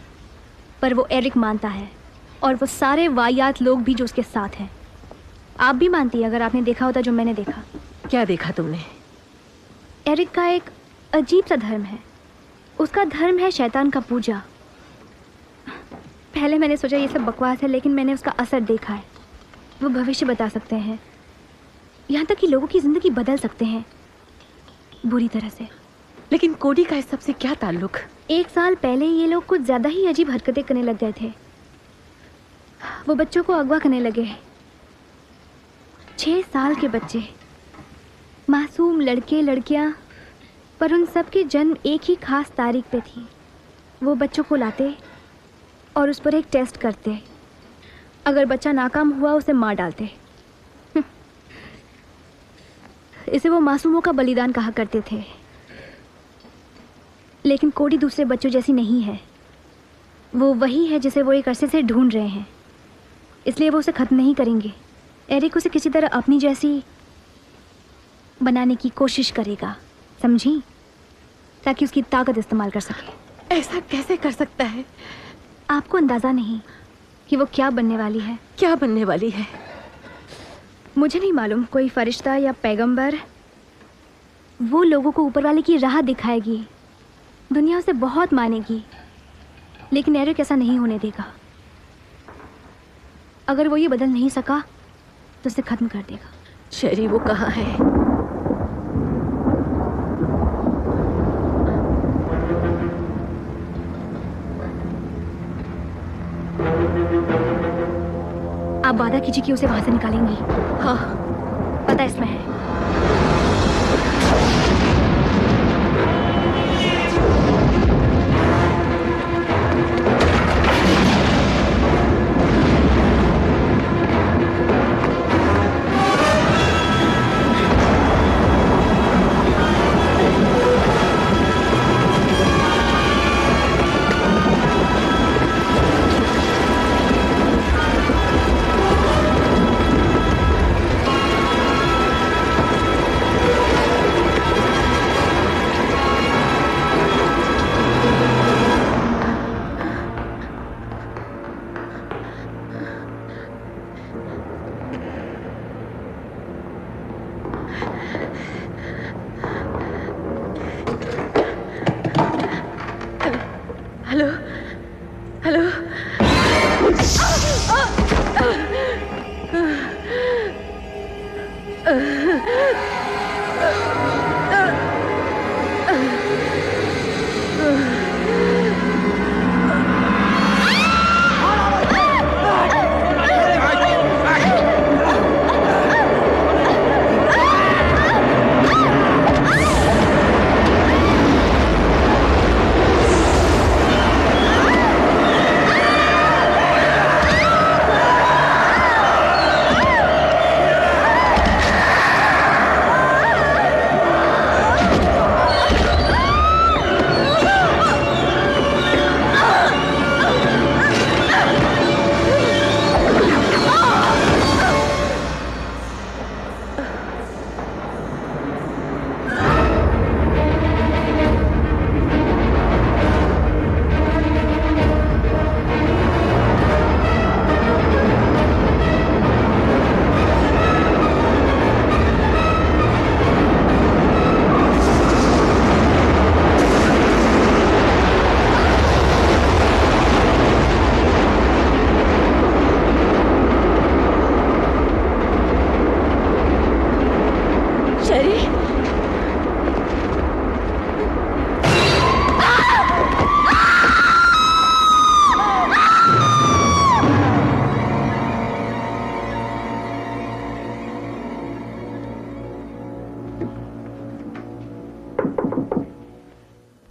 पर वो एरिक मानता है और वो सारे वाहियात लोग भी जो उसके साथ हैं। आप भी मानती है अगर आपने देखा होता जो मैंने देखा। क्या देखा तुमने? एरिक का एक अजीब सा धर्म है। उसका धर्म है शैतान का पूजा। पहले मैंने सोचा ये सब बकवास है, लेकिन मैंने उसका असर देखा है। वो भविष्य बता सकते हैं, यहाँ तक कि लोगों की जिंदगी बदल सकते हैं बुरी तरह से। लेकिन कोडी का इस सब से क्या ताल्लुक? 1 साल पहले ये लोग कुछ ज्यादा ही अजीब हरकतें करने लग गए थे। वो बच्चों को अगवा करने लगे। 6 साल के बच्चे, मासूम लड़के लड़कियां, पर उन सब की जन्म एक ही खास तारीख पे थी। वो बच्चों को लाते और उस पर एक टेस्ट करते। अगर बच्चा नाकाम हुआ उसे मार डालते। इसे वो मासूमों का बलिदान कहा करते थे। लेकिन कोडी दूसरे बच्चों जैसी नहीं है। वो वही है जिसे वो एक अरसे से ढूंढ रहे हैं, इसलिए वो उसे खत्म नहीं करेंगे। एरिक उसे किसी तरह अपनी जैसी बनाने की कोशिश करेगा, समझी? ताकि उसकी ताकत इस्तेमाल कर सके। ऐसा कैसे कर सकता है? आपको अंदाजा नहीं कि वो क्या बनने वाली है। क्या बनने वाली है? मुझे नहीं मालूम। कोई फरिश्ता या पैगंबर। वो लोगों को ऊपर वाले की राह दिखाएगी, दुनिया उसे बहुत मानेगी। लेकिन एरिक ऐसा नहीं होने देगा। अगर वो ये बदल नहीं सका तो उसे खत्म कर देगा। शेरी वो कहाँ है? आप वादा कीजिए कि उसे वहां से निकालेंगी। हाँ, पता इसमें है।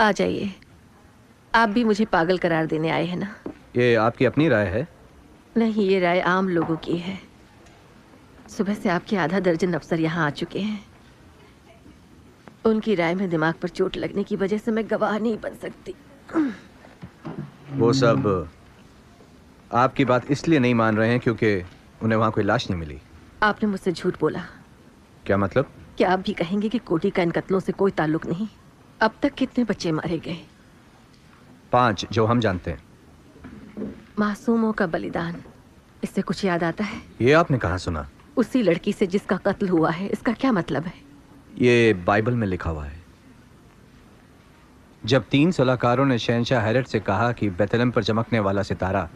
आ जाइए। आप भी मुझे पागल करार देने आए हैं ना? ये आपकी अपनी राय है? नहीं, ये राय आम लोगों की है। सुबह से आपके आधा दर्जन अफसर यहाँ आ चुके हैं। उनकी राय में दिमाग पर चोट लगने की वजह से मैं गवाह नहीं बन सकती। वो सब आपकी बात इसलिए नहीं मान रहे हैं क्योंकि उन्हें वहां कोई लाश नहीं मिली। आपने मुझसे झूठ बोला। क्या मतलब? क्या आप भी कहेंगे कि कोटी का इन कत्लों से कोई ताल्लुक नहीं? अब तक कितने बच्चे मारे गए? 5 जो हम जानते हैं। मासूमों का बलिदान, इससे कुछ याद आता है? ये आपने कहाँ सुना? उसी लड़की से जिसका कत्ल हुआ है। इसका क्या मतलब है? ये बाइबल में लिखा हुआ है। जब 3 सलाहकारों ने शहंशाह हेरोड से कहा कि बेथलेहम पर चमकने वाला सितारा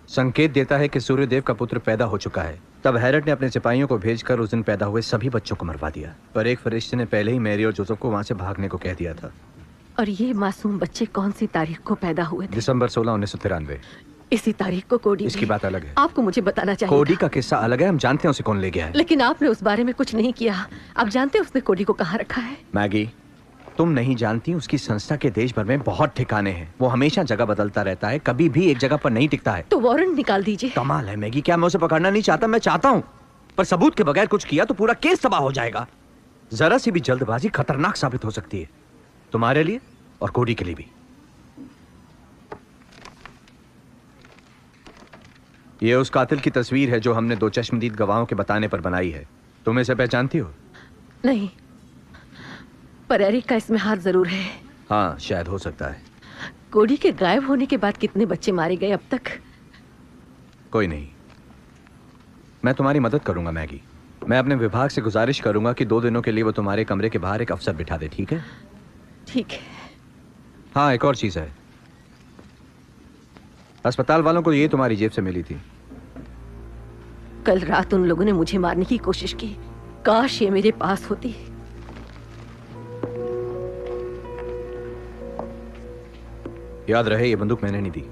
संकेत देता है कि सूर्यदेव का पुत्र पैदा हो चुका है, तब हेरोड ने अपने सिपाहियों को भेजकर उस दिन पैदा हुए सभी बच्चों को मरवा दिया। पर एक फरिश्ते ने पहले ही मैरी और जोसेफ को वहां से भागने को कह दिया था। और ये मासूम बच्चे कौन सी तारीख को पैदा हुए थे? दिसंबर 16, 1993। इसी तारीख को कोडी इसकी बात अलग है। आपको मुझे बताना चाहिए। कोडी का किस्सा अलग है, हम जानते हैं उसे कौन ले गया है। लेकिन आपने उस बारे में कुछ नहीं किया। आप जानते हैं उसने कोडी को कहाँ रखा है? मैगी, तुम नहीं जानती, उसकी संस्था के देश भर में बहुत ठिकाने हैं। वो हमेशा जगह बदलता रहता है, कभी भी एक जगह पर नहीं टिकता है। तो वारंट निकाल दीजिए। कमाल है मैगी, क्या मैं उसे पकड़ना नहीं चाहता? मैं चाहता हूँ, पर सबूत के बगैर कुछ किया तो पूरा केस तबाह हो जाएगा। जरा सी भी जल्दबाजी खतरनाक साबित हो सकती है, तुम्हारे लिए और कोडी के लिए भी। ये उस कातिल की तस्वीर है जो हमने 2 चश्मदीद गवाहों के बताने पर बनाई है। तुम इसे पहचानती हो? नहीं, पर एरिक का इसमें हाथ जरूर है। हाँ, शायद हो सकता है। कोडी के गायब होने के बाद कितने बच्चे मारे गए अब तक? कोई नहीं, मैं तुम्हारी मदद करूंगा मैगी। मैं अपने विभाग से गुजारिश करूंगा कि 2 दिनों के लिए वो तुम्हारे कमरे के बाहर एक अफसर बिठा दे, ठीक है? ठीक है। हाँ, एक और चीज है, अस्पताल वालों को ये तुम्हारी जेब से मिली थी। कल रात उन लोगों ने मुझे मारने की कोशिश की। काश ये मेरे पास होती। याद रहे, ये बंदूक मैंने नहीं दी।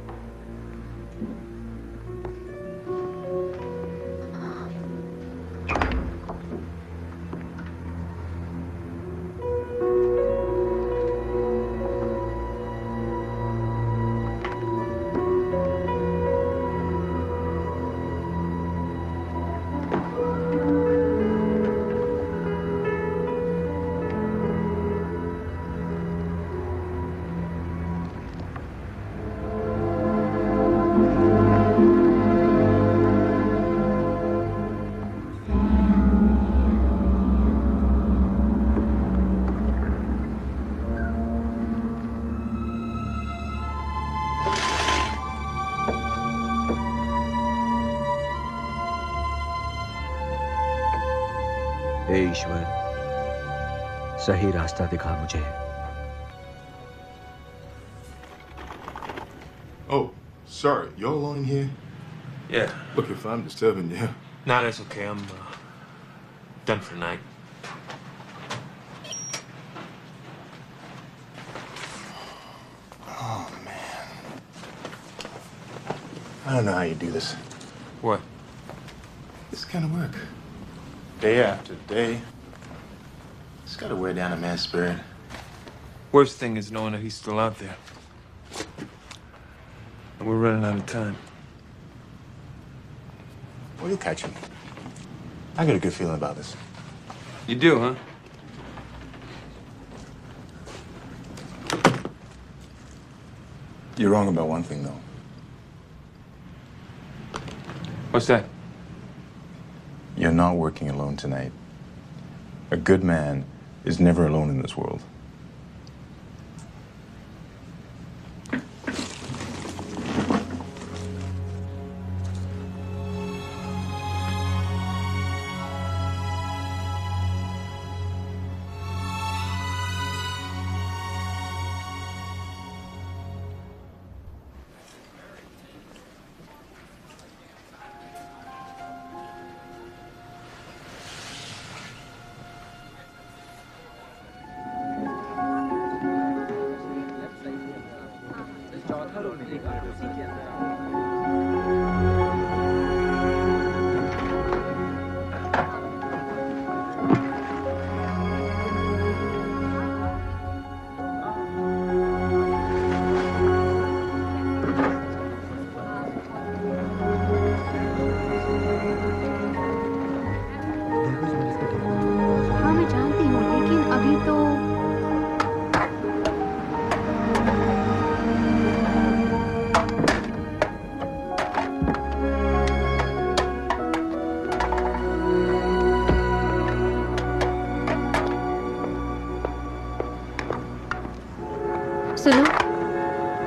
हे ईश्वर, सही रास्ता दिखा मुझे। Oh, sorry. You're alone here? Yeah. Look, if I'm disturbing you. No, that's okay. I'm done for the night. Oh, man. I don't know how you do this. What? This kind of work. Day after day. It's got to wear down a man's spirit. Worst thing is knowing that he's still out there. And we're running out of time. Well, you'll catch him. I got a good feeling about this. You do, huh? You're wrong about one thing, though. What's that? You're not working alone tonight. A good man is never alone in this world.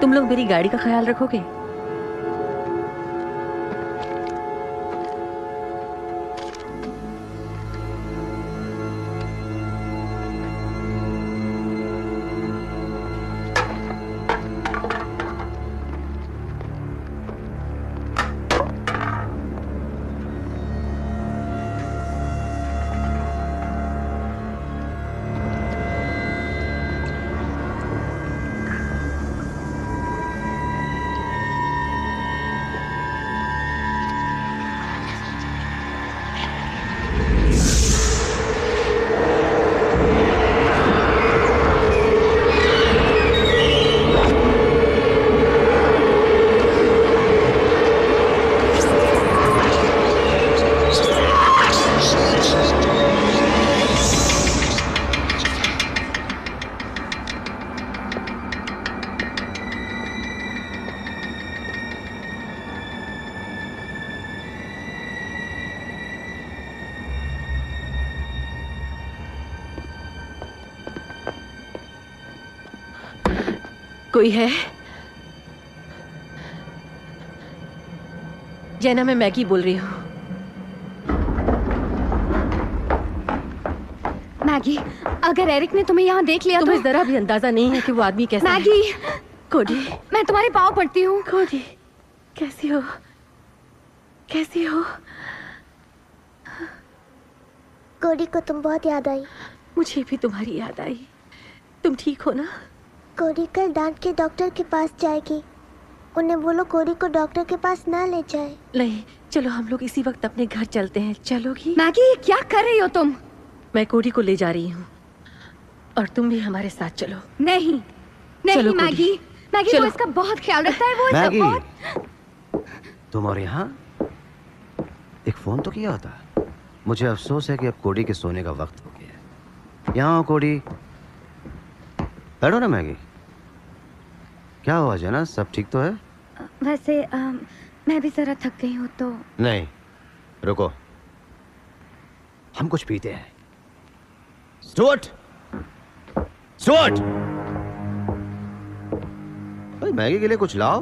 तुम लोग मेरी गाड़ी का ख्याल रखोगे? कोई है? जैना, मैं मैगी बोल रही हूँ। मैगी, अगर एरिक ने तुम्हें यहाँ देख लिया तो तुम्हें जरा भी अंदाजा नहीं है कि वो आदमी कैसा है। मैगी, कोडी, मैं तुम्हारे पाँव पड़ती हूँ। कोडी, कैसी हो? कैसी हो? कोडी को तुम बहुत याद आई। मुझे भी तुम्हारी याद आई। तुम ठीक हो ना? कोडी कल डांट के डॉक्टर के पास जाएगी। उन्हें बोलो कोडी को डॉक्टर के पास ना ले जाए। नहीं, चलो हम लोग इसी वक्त अपने घर चलते हैं। चलोगी? मैगी, क्या कर रही हो तुम? मैं कोडी को ले जा रही हूँ और तुम भी हमारे साथ चलो। नहीं, नहीं मैगी, मैगी वो इसका बहुत ख्याल रखता है। वो इसका बहुत... तुम और यहाँ एक फोन तो किया होता। मुझे अफसोस है कि अब कोडी के सोने का वक्त हो गया। यहाँ हो कोडी। बैठो ना मैगी। क्या हुआ जना, सब ठीक तो है? वैसे मैं भी जरा थक गई हूँ तो। नहीं, रुको, हम कुछ पीते हैं। स्टुअर्ट, स्टुअर्ट, भाई मैगी के लिए कुछ लाओ।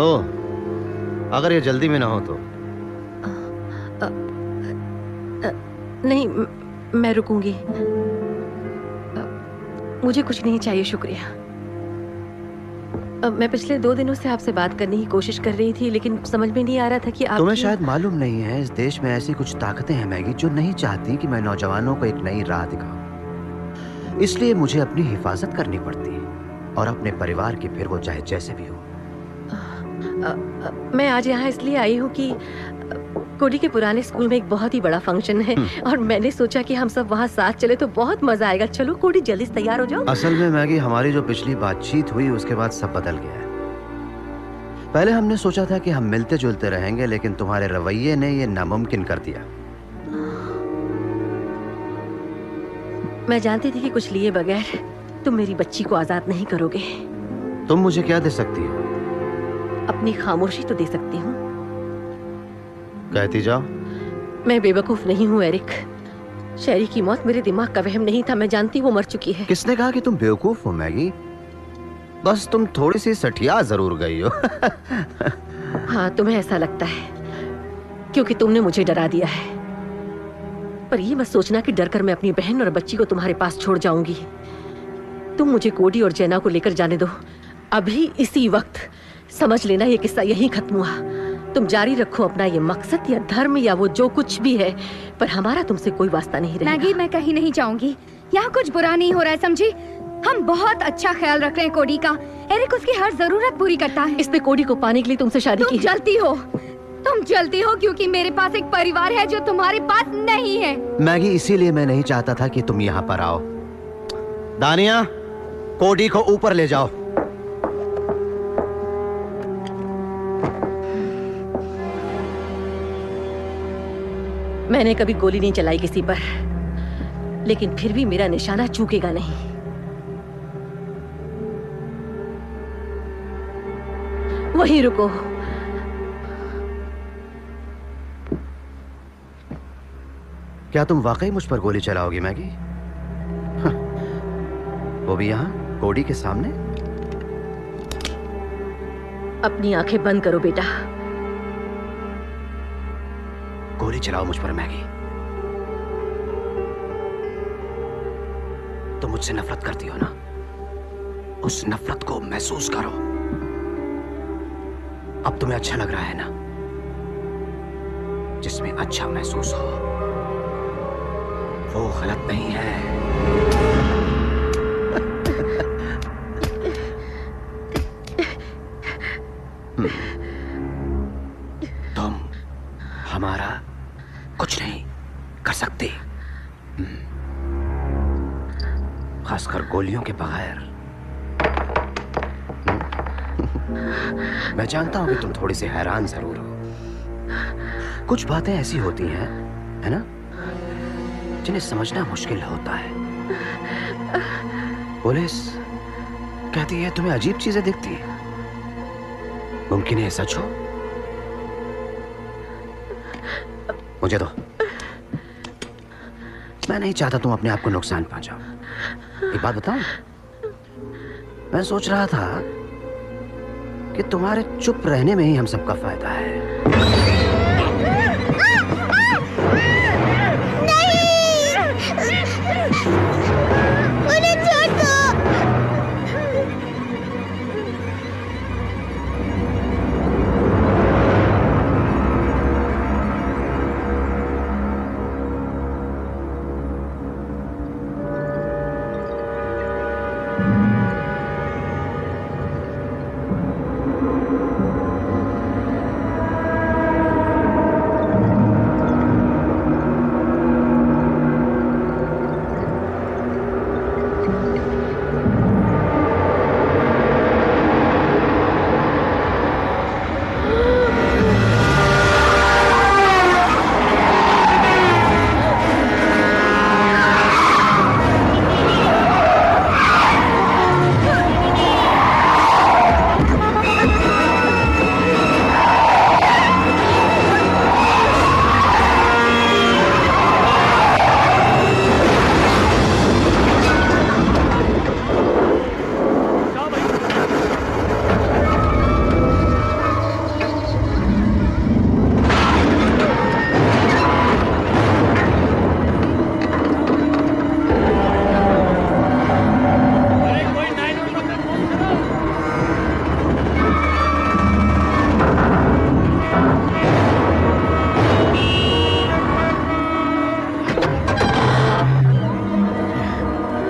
ओह, अगर ये जल्दी में ना हो तो। नहीं, मैं रुकूंगी। मुझे कुछ नहीं चाहिए, शुक्रिया। मैं पिछले 2 दिनों से आपसे बात करने की कोशिश कर रही थी, लेकिन समझ में नहीं आ रहा था कि आप तुम्हें शायद मालूम नहीं है, इस देश में ऐसी कुछ ताकतें हैं मैगी जो नहीं चाहती कि मैं नौजवानों को एक नई राह दिखाऊं। इसलिए मुझे अपनी हिफाजत करनी पड़ती है और अपने परिवार की, फिर वो चाहे जैसे भी हो। मैं आज यहाँ इसलिए आई हूँ कि कोडी के पुराने स्कूल में एक बहुत ही बड़ा फंक्शन है और मैंने सोचा कि हम सब वहाँ साथ चले तो बहुत मजा आएगा। चलो कोडी, जल्दी से तैयार हो जाओ। असल में मैगी, हमारी जो पिछली बातचीत हुई उसके बाद सब बदल गया है। पहले हमने सोचा था कि हम मिलते जुलते रहेंगे, लेकिन तुम्हारे रवैये ने ये नामुमकिन कर दिया। मैं जानती थी कि कुछ लिए बगैर तुम मेरी बच्ची को आजाद नहीं करोगे। तुम मुझे क्या दे सकती हो? अपनी खामोशी तो दे सकती हूँ। कहती जाओ। मैं बेवकूफ नहीं हूँ एरिक। शेरी की मौत मेरे दिमाग का वहम नहीं था। मैं जानती वो मर चुकी है। किसने कहा कि तुम बेवकूफ हो मैगी? बस तुम थोड़ी सी सठिया जरूर गई हो। हाँ, तुम्हें ऐसा लगता है क्योंकि तुमने मुझे डरा दिया है। पर ये मत सोचना कि डरकर मैं अपनी बहन और बच्ची को तुम्हारे पास छोड़ जाऊंगी। तुम मुझे कोडी और जैना को लेकर जाने दो, अभी इसी वक्त। समझ लेना ये किस्सा यहीं खत्म हुआ। तुम जारी रखो अपना ये मकसद या धर्म या वो जो कुछ भी है, पर हमारा तुमसे कोई वास्ता नहीं रहेगा। मैगी, मैं कहीं नहीं जाऊंगी। यहाँ कुछ बुरा नहीं हो रहा है, समझी? हम बहुत अच्छा ख्याल रख रहे हैं कोडी का। एरिक उसकी हर जरूरत पूरी करता है। इसने कोडी को पाने के लिए तुमसे शादी की। तुम जलती हो क्योंकि मेरे पास एक परिवार है जो तुम्हारे पास नहीं है। मैगी, इसीलिए मैं नहीं चाहता था कि तुम यहाँ पर आओ। दानिया, कोडी को ऊपर ले जाओ। मैंने कभी गोली नहीं चलाई किसी पर, लेकिन फिर भी मेरा निशाना चूकेगा नहीं। वहीं रुको। क्या तुम वाकई मुझ पर गोली चलाओगी मैगी? वो भी यहाँ कोडी के सामने? अपनी आंखें बंद करो बेटा। गोली चलाओ मुझ पर मैगी। तुम मुझसे नफरत करती हो ना, उस नफरत को महसूस करो। अब तुम्हें अच्छा लग रहा है ना? जिसमें अच्छा महसूस हो वो गलत नहीं है। तुम हमारा कुछ नहीं कर सकते, खासकर गोलियों के बगैर। मैं जानता हूं कि तुम थोड़ी सी हैरान जरूर हो। कुछ बातें ऐसी होती हैं, है ना, जिन्हें समझना मुश्किल होता है। पुलिस कहती है तुम्हें अजीब चीजें दिखती हैं। मुमकिन है सच हो? मुझे दो। मैं नहीं चाहता तुम अपने आप को नुकसान पहुंचाओ। एक बात बताऊं, मैं सोच रहा था कि तुम्हारे चुप रहने में ही हम सबका फायदा है। उन्हें छोड़ दो।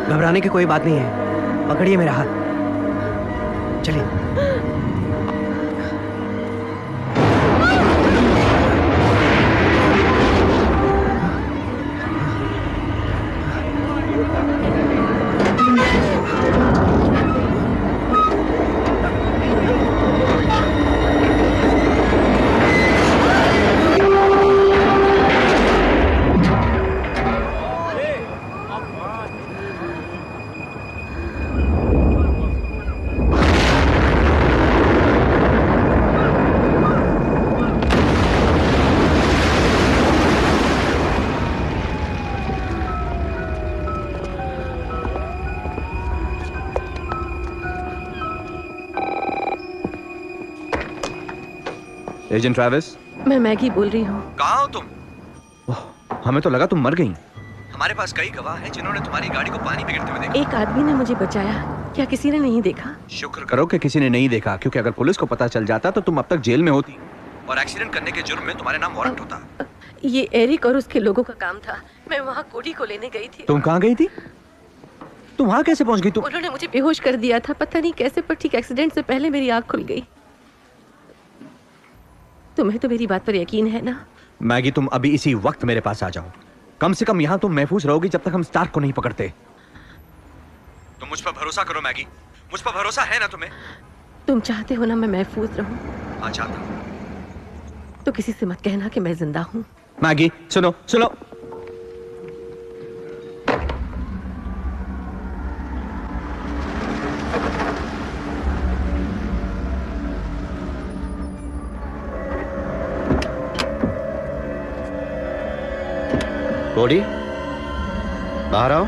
घबराने की कोई बात नहीं है। पकड़िए मेरा हाथ, चलिए। एजेंट ट्रैविस, मैं मैगी बोल रही हूँ। कहाँ हो तुम? हमें तो लगा तुम मर गई। हमारे पास कई गवाह हैं जिन्होंने तुम्हारी गाड़ी को पानी में गिरते हुए देखा। एक आदमी ने मुझे बचाया, क्या किसी ने नहीं देखा? शुक्र करो कि किसी ने नहीं देखा, क्योंकि अगर पुलिस को पता चल जाता तो तुम अब तक जेल में होती और एक्सीडेंट करने के जुर्म में तुम्हारे नाम वारंट होता। ये एरिक और उसके लोगों का काम था। मैं वहाँ कोडी को लेने गई थी। तुम कहाँ गई थी? तुम वहाँ कैसे पहुँच गई? तुम? उन्होंने मुझे बेहोश कर दिया था, पता नहीं कैसे, पर ठीक एक्सीडेंट से पहले मेरी आँख खुल गई। तुम्हें तो मेरी बात पर यकीन है ना? मैगी, तुम अभी इसी वक्त मेरे पास आ जाओ। कम से कम यहाँ तुम महफूज रहोगी जब तक हम स्टार्क को नहीं पकड़ते। तुम मुझ पर भरोसा करो मैगी, मुझ पर भरोसा है ना तुम्हें? तुम चाहते हो ना मैं महफूज रहूं? हाँ, चाहता हूँ। तो किसी से मत कहना कि मैं जिंदा हूँ। मैगी, सुनो सुनो। कोडी, बाहर आओ।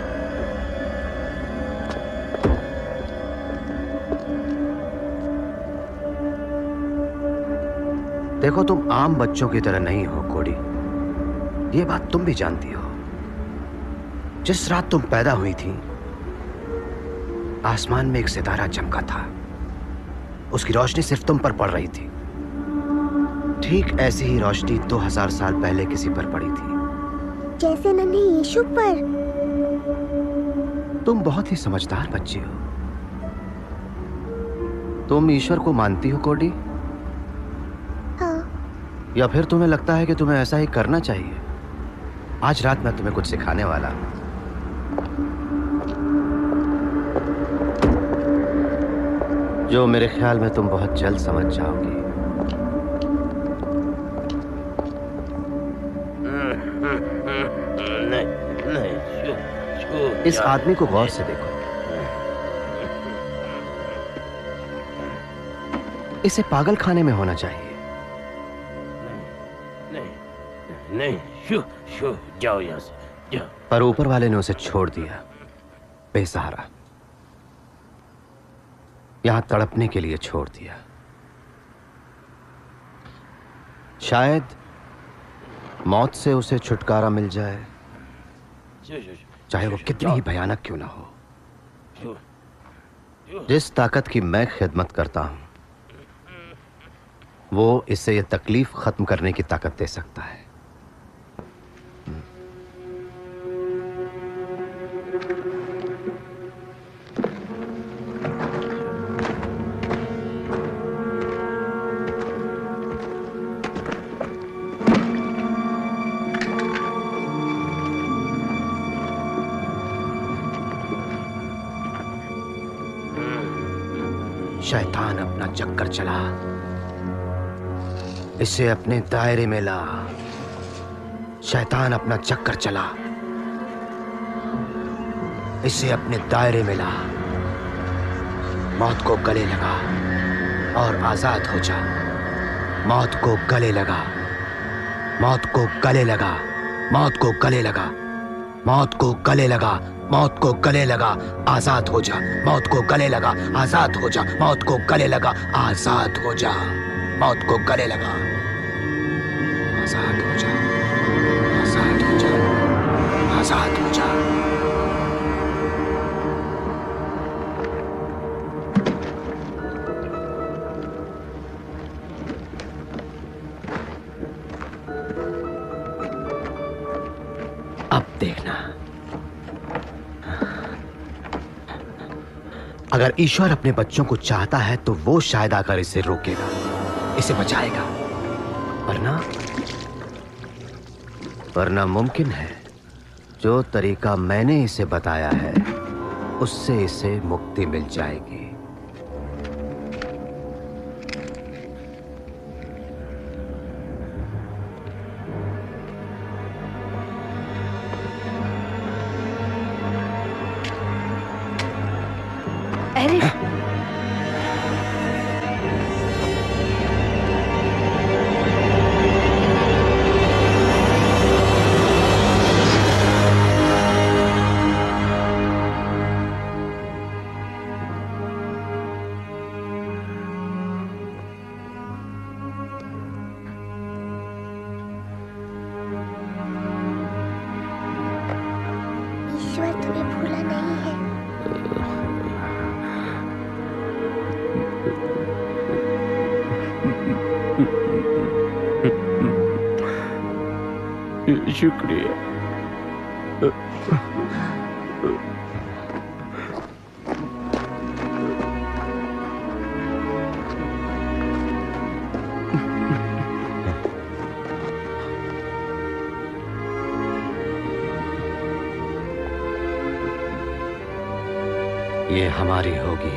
देखो, तुम आम बच्चों की तरह नहीं हो कोडी। ये बात तुम भी जानती हो। जिस रात तुम पैदा हुई थी, आसमान में एक सितारा चमका था। उसकी रोशनी सिर्फ तुम पर पड़ रही थी। ठीक ऐसी ही रोशनी 2000 साल पहले किसी पर पड़ी थी। जैसे नन्हे यीशु पर। तुम बहुत ही समझदार बच्ची हो। तुम ईश्वर को मानती हो कोडी? हाँ। या फिर तुम्हें लगता है कि तुम्हें ऐसा ही करना चाहिए? आज रात मैं तुम्हें कुछ सिखाने वाला हूं। जो मेरे ख्याल में तुम बहुत जल्द समझ जाओगी। इस आदमी को गौर से देखो। इसे पागल खाने में होना चाहिए। नहीं, शू, जाओ यहाँ से, जाओ। पर ऊपर वाले ने उसे छोड़ दिया, बेसहारा। यहां तड़पने के लिए छोड़ दिया। शायद मौत से उसे छुटकारा मिल जाए, चाहे वो कितनी ही भयानक क्यों ना हो। जिस ताकत की मैं खिदमत करता हूं, वो इसे ये तकलीफ खत्म करने की ताकत दे सकता है। शैतान अपना चक्कर चला, इसे अपने दायरे में ला। शैतान अपना चक्कर चला, इसे अपने दायरे में ला। मौत को गले लगा और आजाद हो जा। मौत को गले लगा, मौत को गले लगा, मौत को गले लगा, मौत को गले लगा, मौत को गले लगा, आजाद हो जा। मौत को गले लगा, आजाद हो जा। मौत को गले लगा, आजाद हो जा। मौत को गले लगा, आजाद हो जा, आजाद हो जा, आजाद हो जा। अब देखना, अगर ईश्वर अपने बच्चों को चाहता है तो वो शायद आकर इसे रोकेगा, इसे बचाएगा। वरना मुमकिन है जो तरीका मैंने इसे बताया है उससे इसे मुक्ति मिल जाएगी। ईश्वर तुम्हें भूला नहीं है। शुक्रिया। ये हमारी होगी।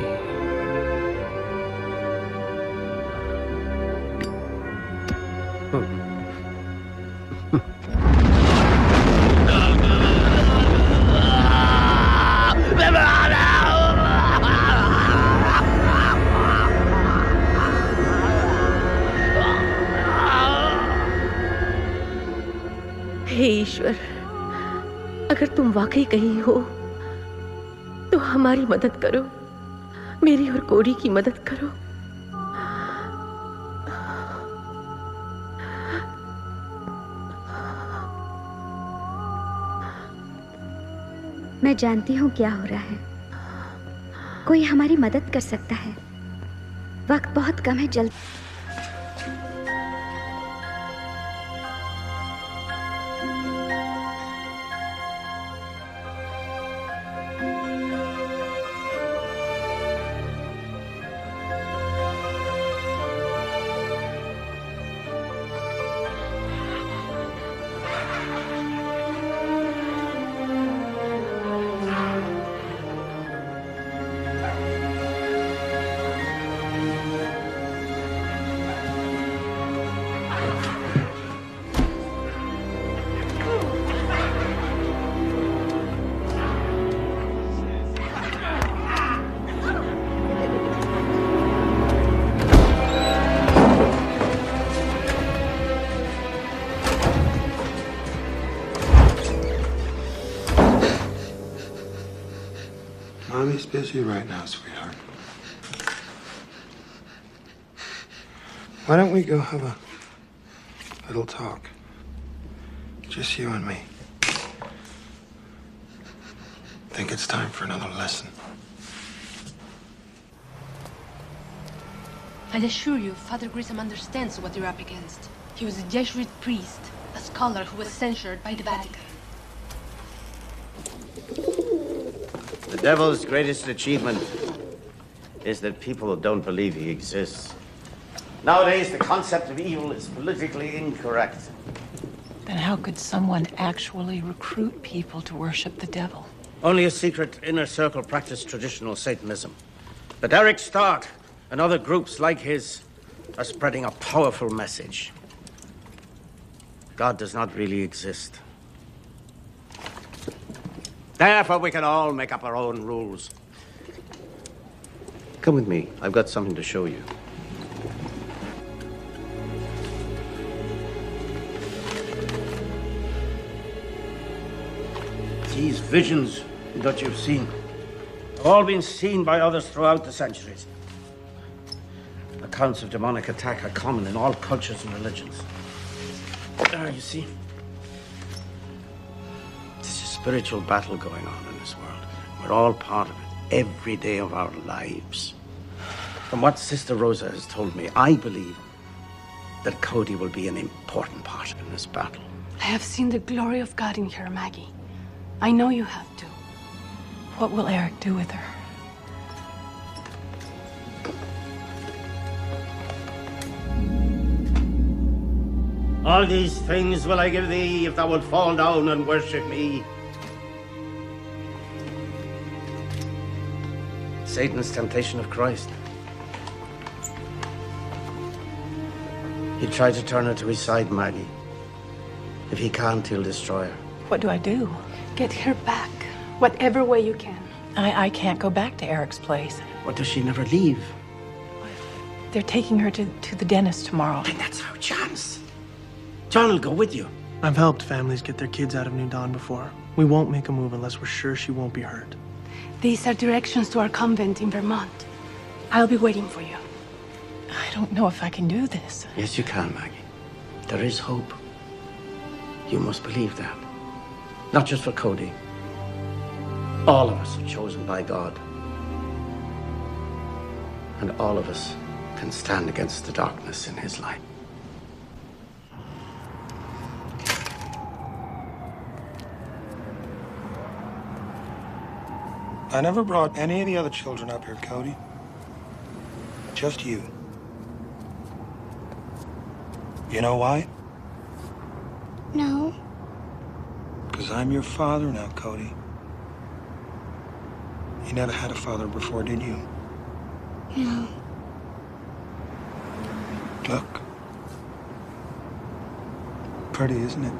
हे ईश्वर, अगर तुम वाकई कहीं हो तो हमारी मदद करो, मेरी और कोरी की मदद करो। मैं जानती हूँ क्या हो रहा है। कोई हमारी मदद कर सकता है। वक्त बहुत कम है, जल्द। Mommy's busy right now, sweetheart. Why don't we go have a little talk? Just you and me. Think it's time for another lesson. I assure you, Father Grissom understands what you're up against. He was a Jesuit priest, a scholar who was censured by the Vatican. The devil's greatest achievement is that people don't believe he exists. Nowadays, the concept of evil is politically incorrect. Then how could someone actually recruit people to worship the devil? Only a secret inner circle practice traditional Satanism. But Eric Stark and other groups like his are spreading a powerful message. God does not really exist. Therefore, we can all make up our own rules. Come with me. I've got something to show you. These visions that you've seen have all been seen by others throughout the centuries. Accounts of demonic attack are common in all cultures and religions. There, you see? There's a spiritual battle going on in this world. We're all part of it, every day of our lives. From what Sister Rosa has told me, I believe that Cody will be an important part in this battle. I have seen the glory of God in her, Maggie. I know you have too. What will Eric do with her? All these things will I give thee if thou wilt fall down and worship me. Satan's temptation of Christ. He tried to turn her to his side, Maggie. If he can't, he'll destroy her. What do I do? Get her back, whatever way you can. I can't go back to Eric's place. What, does she never leave? They're taking her to the dentist tomorrow. Then that's our chance. John will go with you. I've helped families get their kids out of New Dawn before. We won't make a move unless we're sure she won't be hurt. These are directions to our convent in Vermont. I'll be waiting for you. I don't know if I can do this. Yes, you can, Maggie. There is hope. You must believe that. Not just for Cody. All of us are chosen by God. And all of us can stand against the darkness in his light. I never brought any of the other children up here, Cody. Just you. You know why? No. Because I'm your father now, Cody. You never had a father before, did you? No. Look. Pretty, isn't it?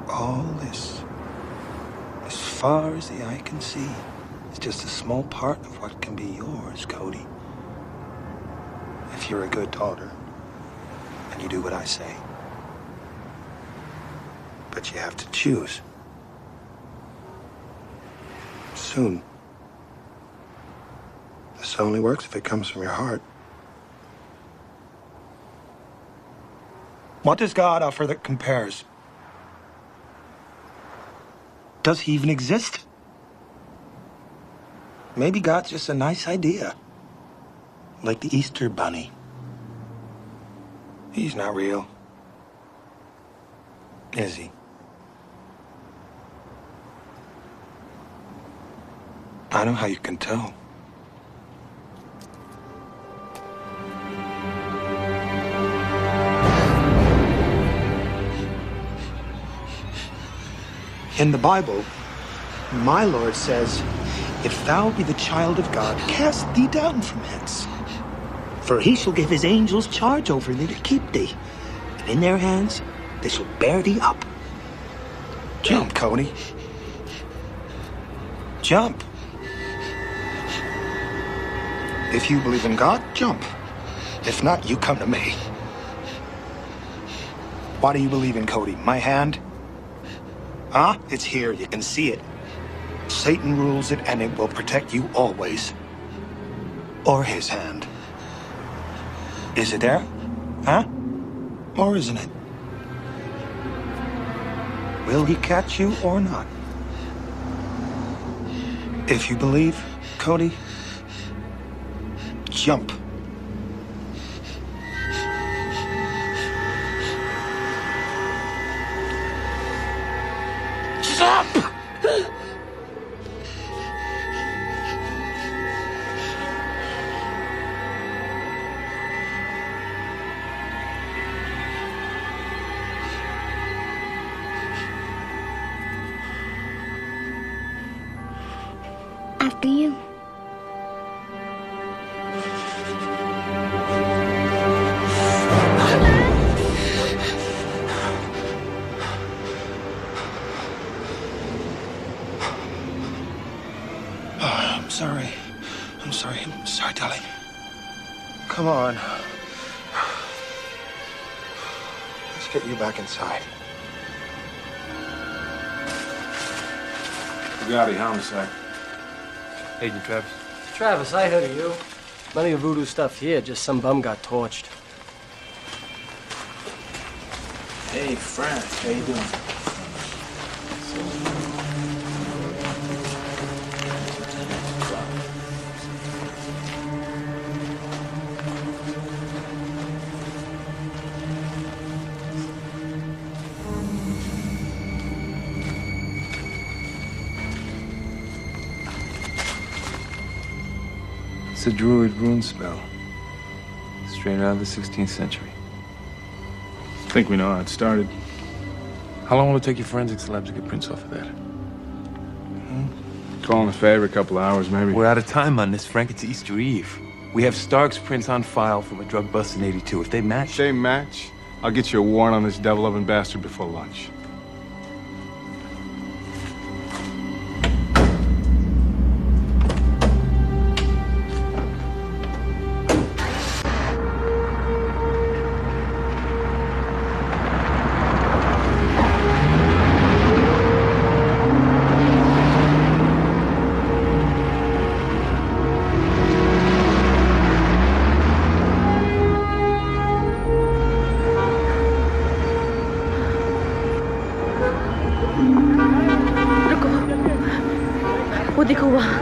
All this, as far as the eye can see, is just a small part of what can be yours, Cody. If you're a good daughter, and you do what I say. But you have to choose. Soon. This only works if it comes from your heart. What does God offer that compares? Does he even exist? Maybe God's just a nice idea. Like the Easter Bunny. He's not real. Is he? I know how you can tell. In the Bible, my Lord says, "If thou be the child of God, cast thee down from hence. For he shall give his angels charge over thee to keep thee, and in their hands they shall bear thee up." Jump, Cody. Jump. If you believe in God, jump. If not, you come to me. Why do you believe in Cody? My hand? Huh? It's here. You can see it. Satan rules it, and it will protect you always. Or his hand. Is it there? Huh? Or isn't it? Will he catch you or not? If you believe, Cody, jump. Jump! After you. I'm sorry. I'm sorry. I'm sorry, darling. Come on. Let's get you back inside. Bugatti homicide. Agent Travis. Travis, I heard of you. None of your voodoo stuff here, just some bum got torched. Hey, Frank, how you doing? It's a druid rune spell. Straight out of the 16th century. I think we know how it started. How long will it take your forensics lab to get prints off of that? Calling a favor, a couple hours, maybe. We're out of time on this, Frank. It's Easter Eve. We have Stark's prints on file from a drug bust in '82. If they match... If they match, I'll get you a warrant on this devil-loving bastard before lunch. वो देखो वहाँ।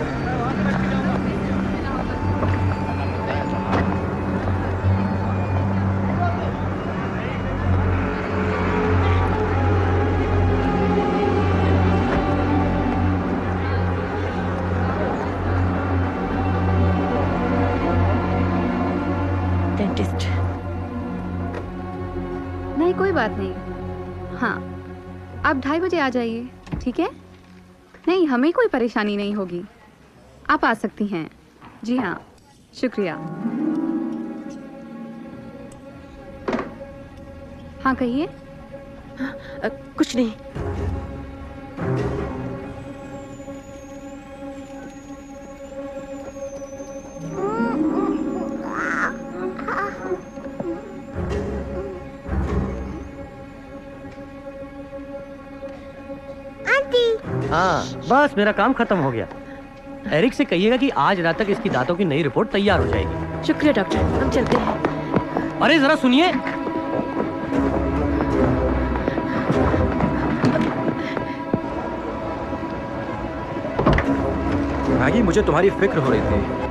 Dentist. नहीं, कोई बात नहीं। हाँ, आप 2:30 बजे आ जाइए, ठीक है? नहीं, हमें कोई परेशानी नहीं होगी। आप आ सकती हैं। जी हाँ, शुक्रिया। हाँ, कहिए। कुछ नहीं। हाँ, बस मेरा काम खत्म हो गया। एरिक से कहिएगा कि आज रात तक इसकी दांतों की नई रिपोर्ट तैयार हो जाएगी। शुक्रिया डॉक्टर, हम चलते हैं। अरे जरा सुनिए। मैगी, मुझे तुम्हारी फिक्र हो रही थी।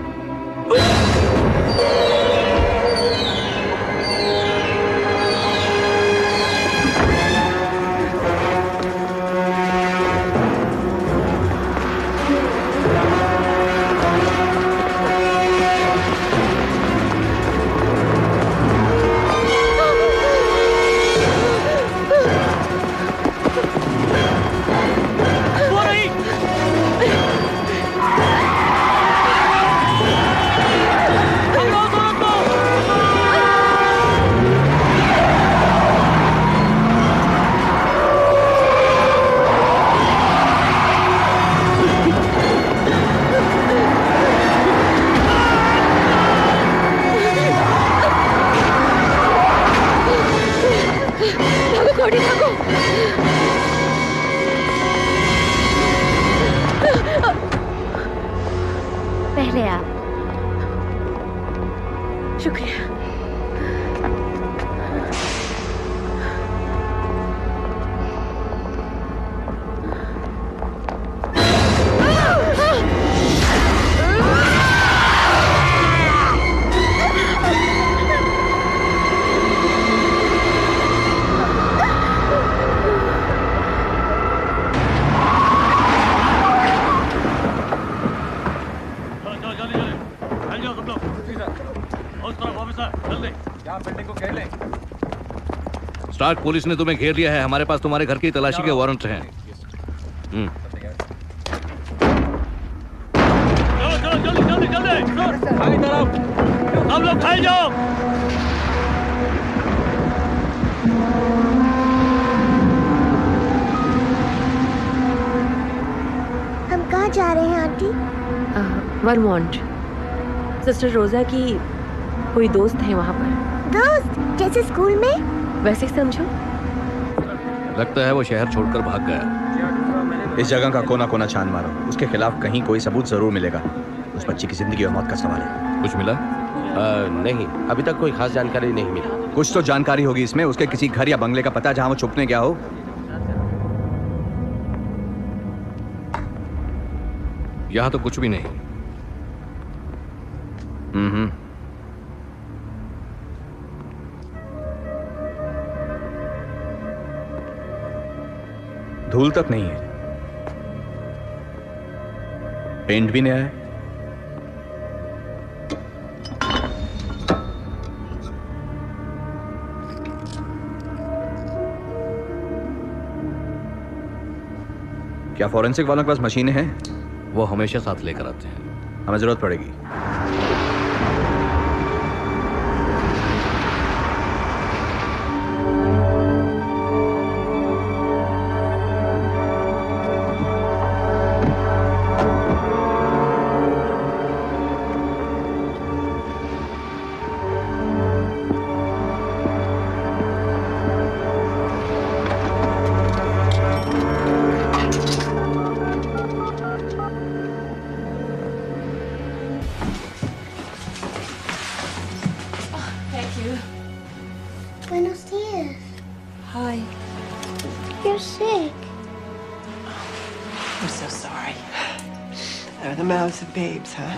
पहले आप। शुक्रिया। स्टार्क, पुलिस ने तुम्हें घेर लिया है। हमारे पास तुम्हारे घर की तलाशी के वारंट हैं। चलो जल्दी जल्दी जल्दी आगे तरफ, सब लोग फैल जाओ। हम कहाँ जा रहे हैं आंटी? वर्मोंट। सिस्टर रोजा की कोई दोस्त है वहाँ पर। दोस्त? जैसे स्कूल में? वैसे ही समझो। लगता है वो शहर छोड़कर भाग गया। इस जगह का कोना कोना छान मारो, उसके खिलाफ कहीं कोई सबूत जरूर मिलेगा। उस बच्ची की जिंदगी और मौत का सवाल है। कुछ मिला? नहीं, अभी तक कोई खास जानकारी नहीं मिली। कुछ तो जानकारी होगी इसमें। उसके किसी घर या बंगले का पता जहां वो छुपने गया हो? यहाँ तो कुछ भी नहीं। धूल तक नहीं है, पेंट भी नया है। क्या फॉरेंसिक वालों के पास मशीनें हैं? वो हमेशा साथ लेकर आते हैं। हमें जरूरत पड़ेगी। Buenos dias. Hi. You're sick. I'm so sorry. Out of the mouths of babes, huh?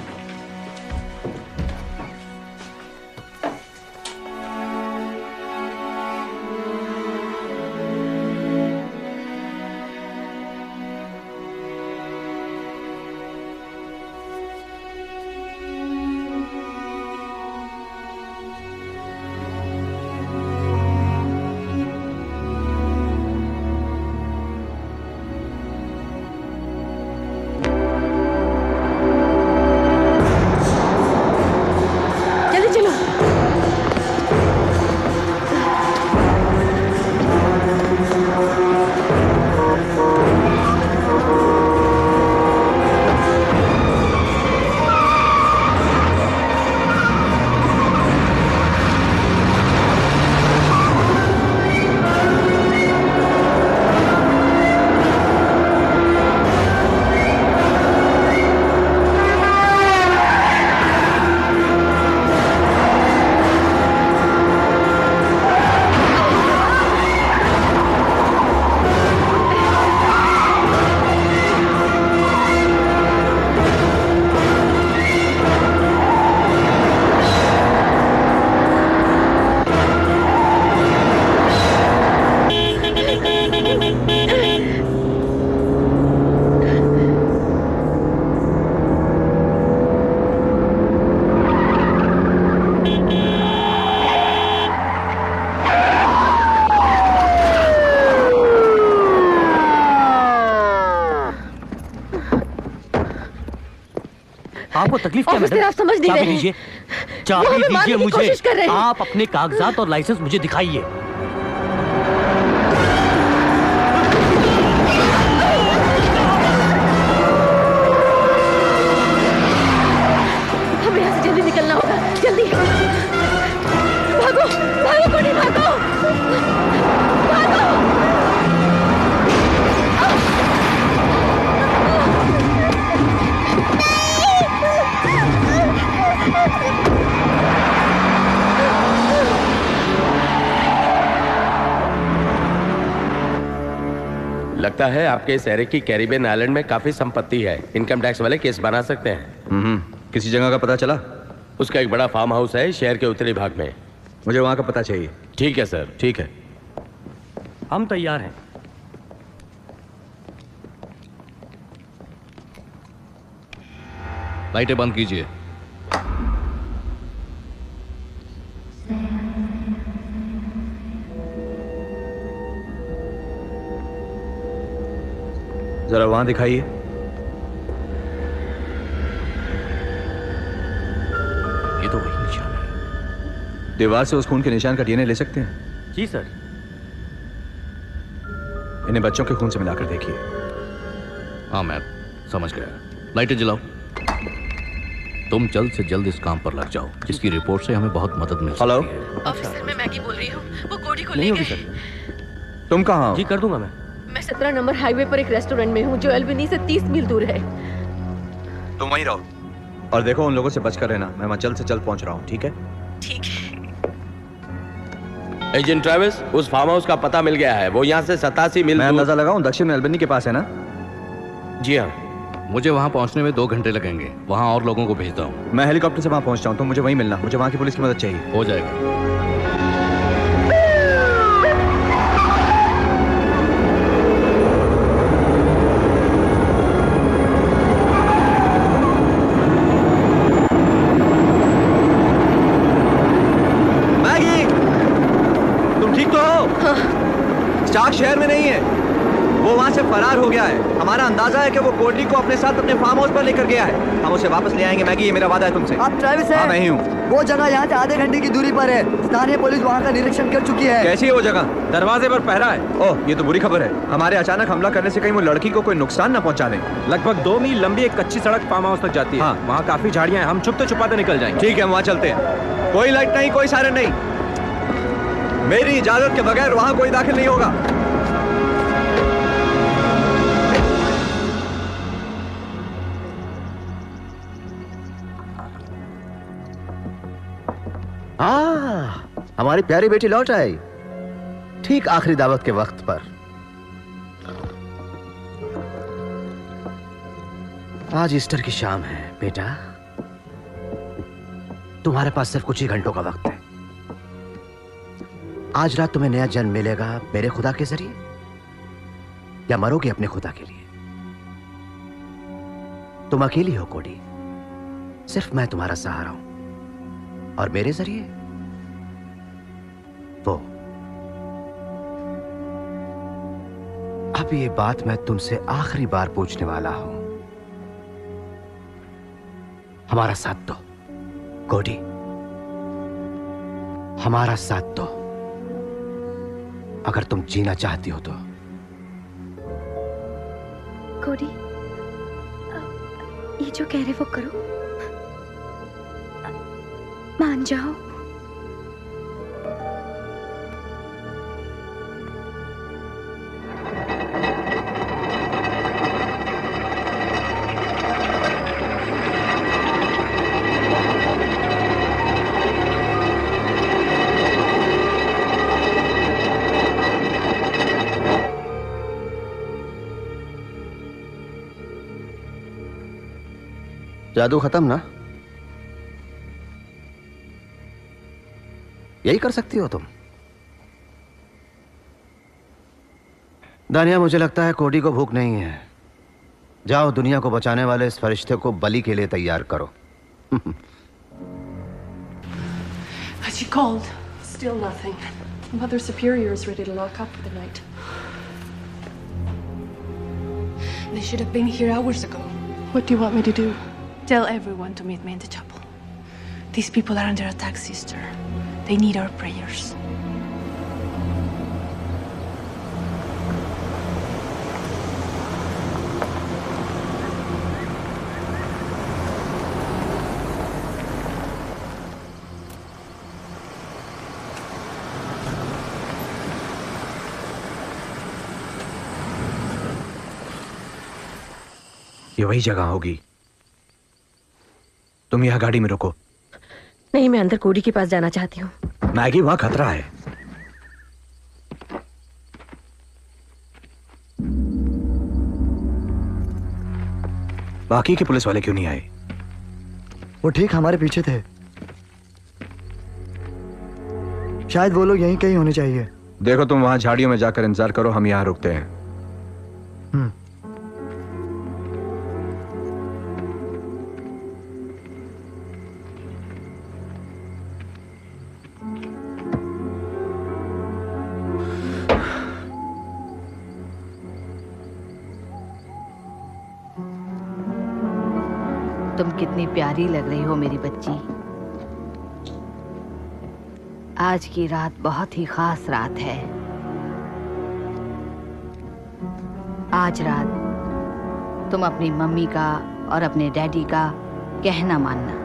आपको तकलीफ क्या ऑफिसर, आप समझ नहीं चाबी रहे दीजिए, वो चाबी हमें दीजिए मारने की मुझे। कोशिश कर रहे हैं। आप अपने कागजात और लाइसेंस मुझे दिखाइए। हमें यहाँ से जल्दी निकलना होगा, जल्दी भागो भागो कोडी, भागो भागो। लगता है आपके इस एरिक की कैरिबियन आइलैंड में काफी संपत्ति है। इनकम टैक्स वाले केस बना सकते हैं। किसी जगह का पता चला? उसका एक बड़ा फार्म हाउस है शहर के उत्तरी भाग में। मुझे वहां का पता चाहिए। ठीक है सर। ठीक है, हम तैयार हैं। लाइटें बंद कीजिए। जरा वहां दिखाइए। ये तो वही निशान है। दीवार से उस खून के निशान का डीएनए ले सकते हैं? जी सर। इन्हें बच्चों के खून से मिलाकर देखिए। हाँ मैं समझ गया। लाइटें जलाओ। तुम जल्द से जल्द इस काम पर लग जाओ, जिसकी रिपोर्ट से हमें बहुत मदद मिल सकती है। ऑफिसर, मैं मैगी बोल रही हूँ, वो कोडी को ले नहीं गए। होगी सर। तुम कहाँ हो? जी कर दूंगा मैं। मैं 17 नंबर हाईवे पर एक रेस्टोरेंट में हूँ जो एल्बनी से 30 मील दूर है। तुम वहीं रहो और देखो उन लोगों से बचकर रहना। मैं वहां जल्द से जल्द पहुंच रहा हूँ। ठीक है? ठीक है। एजेंट ट्रेविस, उस फार्म हाउस का पता मिल गया है। वो यहाँ से 87 मील। मैं अंदाजा लगाऊं दक्षिण में एल्बनी के पास है ना? जी हाँ। मुझे वहां पहुंचने में 2 घंटे लगेंगे। वहां और लोगों को भेजता हूँ। मैं हेलीकॉप्टर से वहां पहुंचता हूँ। तुम मुझे वहीं मिलना। मुझे वहां की पुलिस की मदद चाहिए। हो जाएगा। स्टार्क शहर में नहीं है, वो वहां से फरार हो गया है। हमारा अंदाजा है कि वो कोडी को अपने साथ अपने फार्म हाउस पर लेकर गया है। हम उसे वापस ले आएंगे मैगी, ये मेरा वादा है तुमसे। आप ट्रेविस हैं? हाँ मैं ही हूँ। वो जगह यहाँ से आधे घंटे की दूरी पर है। स्थानीय पुलिस वहाँ का निरीक्षण कर चुकी है। कैसी है वो जगह? दरवाजे पर पहरा है। ओह, ये तो बुरी खबर है। हमारे अचानक हमला करने से कहीं वो लड़की को कोई नुकसान न पहुंचा दें। लगभग 2 मील लंबी एक कच्ची सड़क फार्म हाउस तक जाती है। हाँ। वहाँ काफी झाड़ियां हैं। हम छुपते छुपाते निकल जाएंगे। ठीक है, हम वहाँ चलते हैं। कोई लाइट नहीं, कोई सायरन नहीं। मेरी इजाजत के बगैर वहाँ कोई दाखिल नहीं होगा। हमारी प्यारी बेटी लौट आई ठीक आखिरी दावत के वक्त पर। आज ईस्टर की शाम है बेटा। तुम्हारे पास सिर्फ कुछ ही घंटों का वक्त है। आज रात तुम्हें नया जन्म मिलेगा मेरे खुदा के जरिए, या मरोगे अपने खुदा के लिए। तुम अकेली हो कोडी, सिर्फ मैं तुम्हारा सहारा हूं, और मेरे जरिए वो। अब ये बात मैं तुमसे आखिरी बार पूछने वाला हूं। हमारा साथ दो कोडी, हमारा साथ दो अगर तुम जीना चाहती हो तो। कोडी, ये जो कह रहे वो करो, मान जाओ। जादू खत्म ना? यही कर सकती हो तुम? दानिया, मुझे लगता है कोडी को भूख नहीं है। जाओ, दुनिया को बचाने वाले इस फरिश्ते को बलि के लिए तैयार करो। She called. Still nothing. Mother Superior is ready to lock up for the night. They should have been here hours ago. What do you want me to do? Tell everyone to meet me in the chapel. These people are under attack, sister. They need our prayers. ये वही जगह होगी। तुम यहाँ गाड़ी में रुको। नहीं, मैं अंदर कोडी के पास जाना चाहती हूँ। मैगी, वहां खतरा है। बाकी के पुलिस वाले क्यों नहीं आए? वो ठीक हमारे पीछे थे। शायद वो लोग यहीं कहीं होने चाहिए। देखो, तुम वहां झाड़ियों में जाकर इंतजार करो, हम यहाँ रुकते हैं। तुम कितनी प्यारी लग रही हो मेरी बच्ची। आज की रात बहुत ही खास रात है। आज रात तुम अपनी मम्मी का और अपने डैडी का कहना मानना।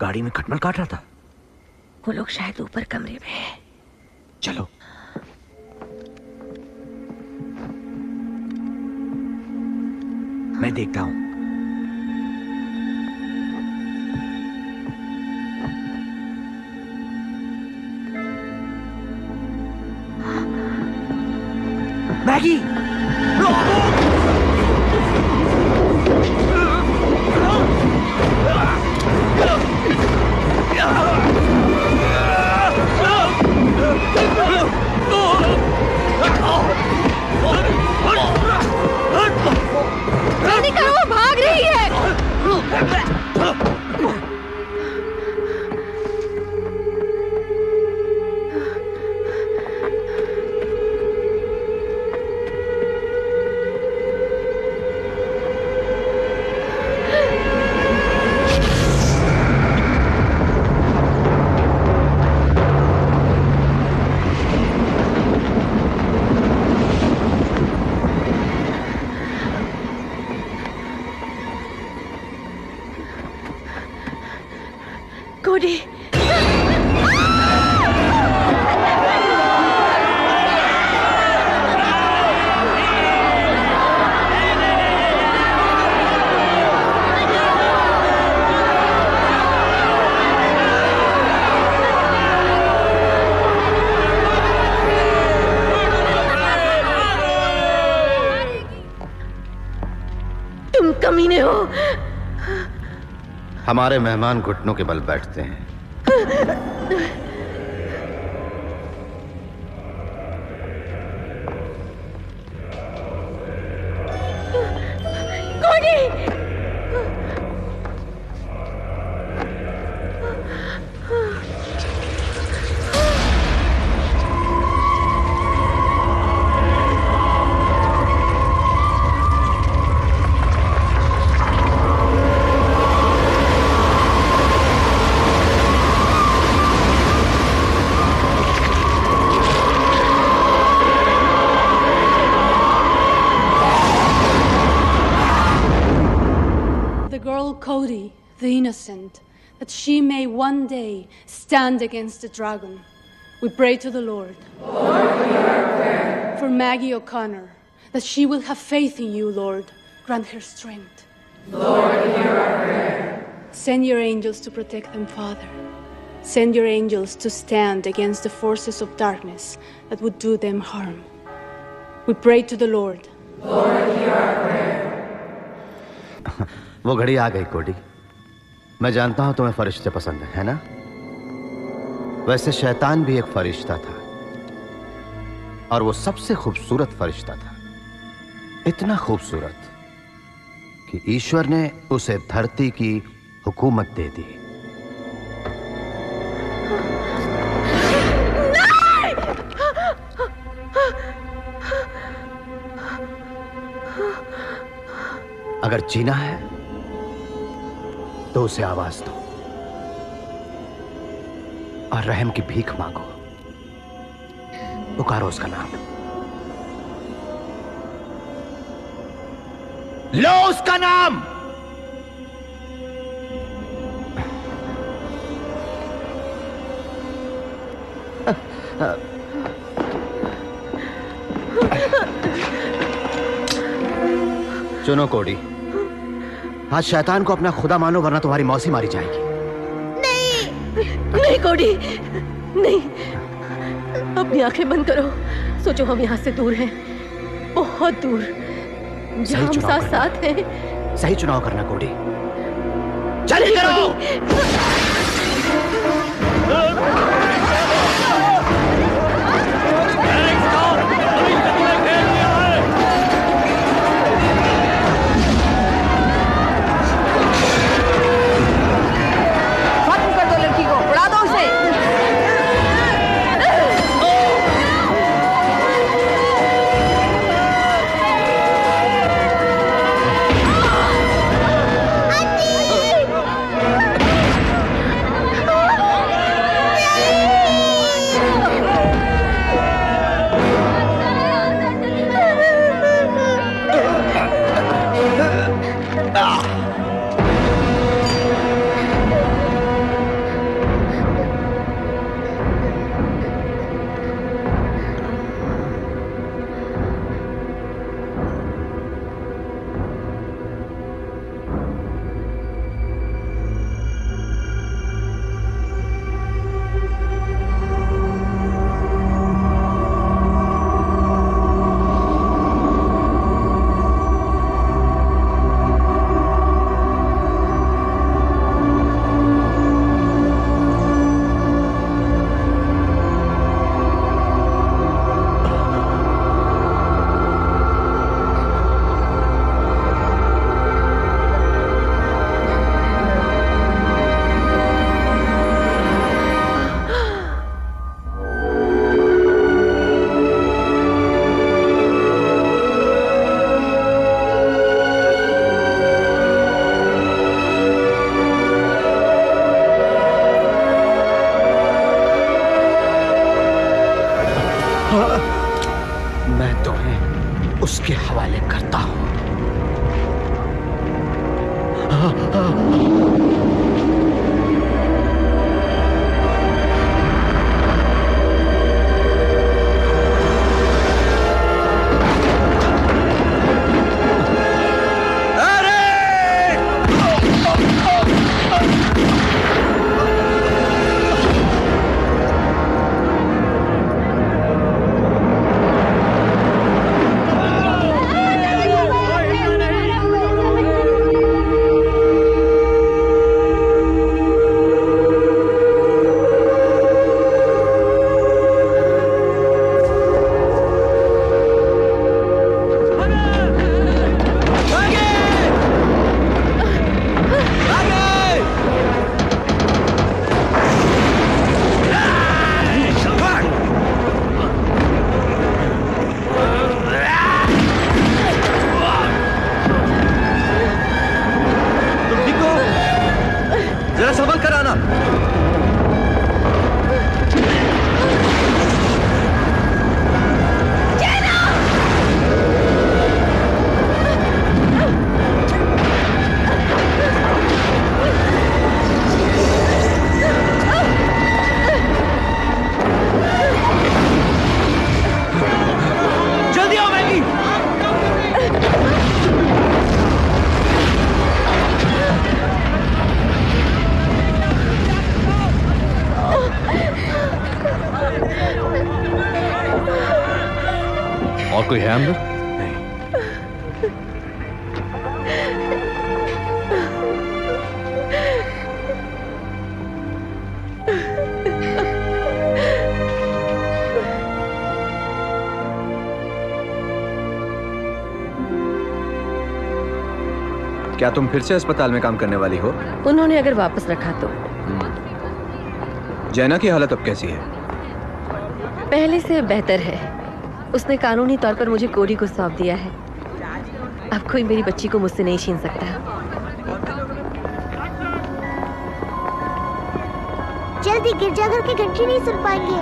गाड़ी में खटमल काट रहा था। वो लोग शायद ऊपर कमरे में हैं। चलो। मैं देखता हूं। मैगी! जल्दी करो, वो भाग रही है। कोडी! तुम कमीने हो। हमारे मेहमान घुटनों के बल बैठते हैं। कोडी! Cody, the innocent, that she may one day stand against the dragon. We pray to the Lord. Lord, hear our prayer. For Maggie O'Connor, that she will have faith in you, Lord. Grant her strength. Lord, hear our prayer. Send your angels to protect them, Father. Send your angels to stand against the forces of darkness that would do them harm. We pray to the Lord. Lord, hear our prayer. वो घड़ी आ गई कोडी। मैं जानता हूं तुम्हें फरिश्ते पसंद है ना? वैसे शैतान भी एक फरिश्ता था, और वो सबसे खूबसूरत फरिश्ता था। इतना खूबसूरत कि ईश्वर ने उसे धरती की हुकूमत दे दी। अगर जीना है तो उसे आवाज दो और रहम की भीख मांगो। पुकारो उसका नाम, लो उसका नाम। चुनो कोडी, आज शैतान को अपना खुदा मानो वरना तुम्हारी मौसी मारी जाएगी। नहीं कोडी, नहीं। अपनी आंखें बंद करो, सोचो हम यहाँ से दूर हैं, बहुत दूर, जहाँ हम साथ साथ हैं। सही चुनाव करना कोडी, जल्दी करो। मैं तुम्हें उसके हवाले करता हूं। और कोई है अंदर? क्या तुम फिर से अस्पताल में काम करने वाली हो? उन्होंने अगर वापस रखा तो। जैना की हालत अब कैसी है? पहले से बेहतर है। उसने कानूनी तौर पर मुझे कोरी को सौंप दिया है। अब कोई मेरी बच्ची को मुझसे नहीं छीन सकता। जल्दी, गिरजाघर की घंटी नहीं सुन पाएंगे।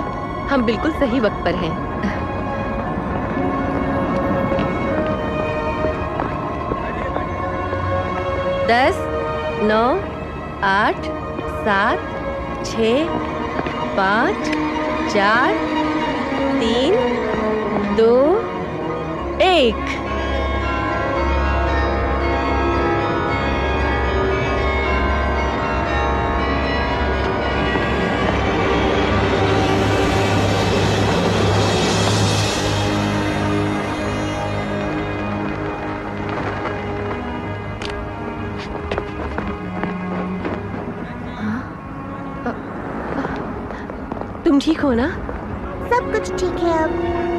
हम बिल्कुल सही वक्त पर हैं। 10, 9, 8, 7, 6, 5, 4, 3, 2, 1। तुम ठीक हो ना? सब कुछ ठीक है अब।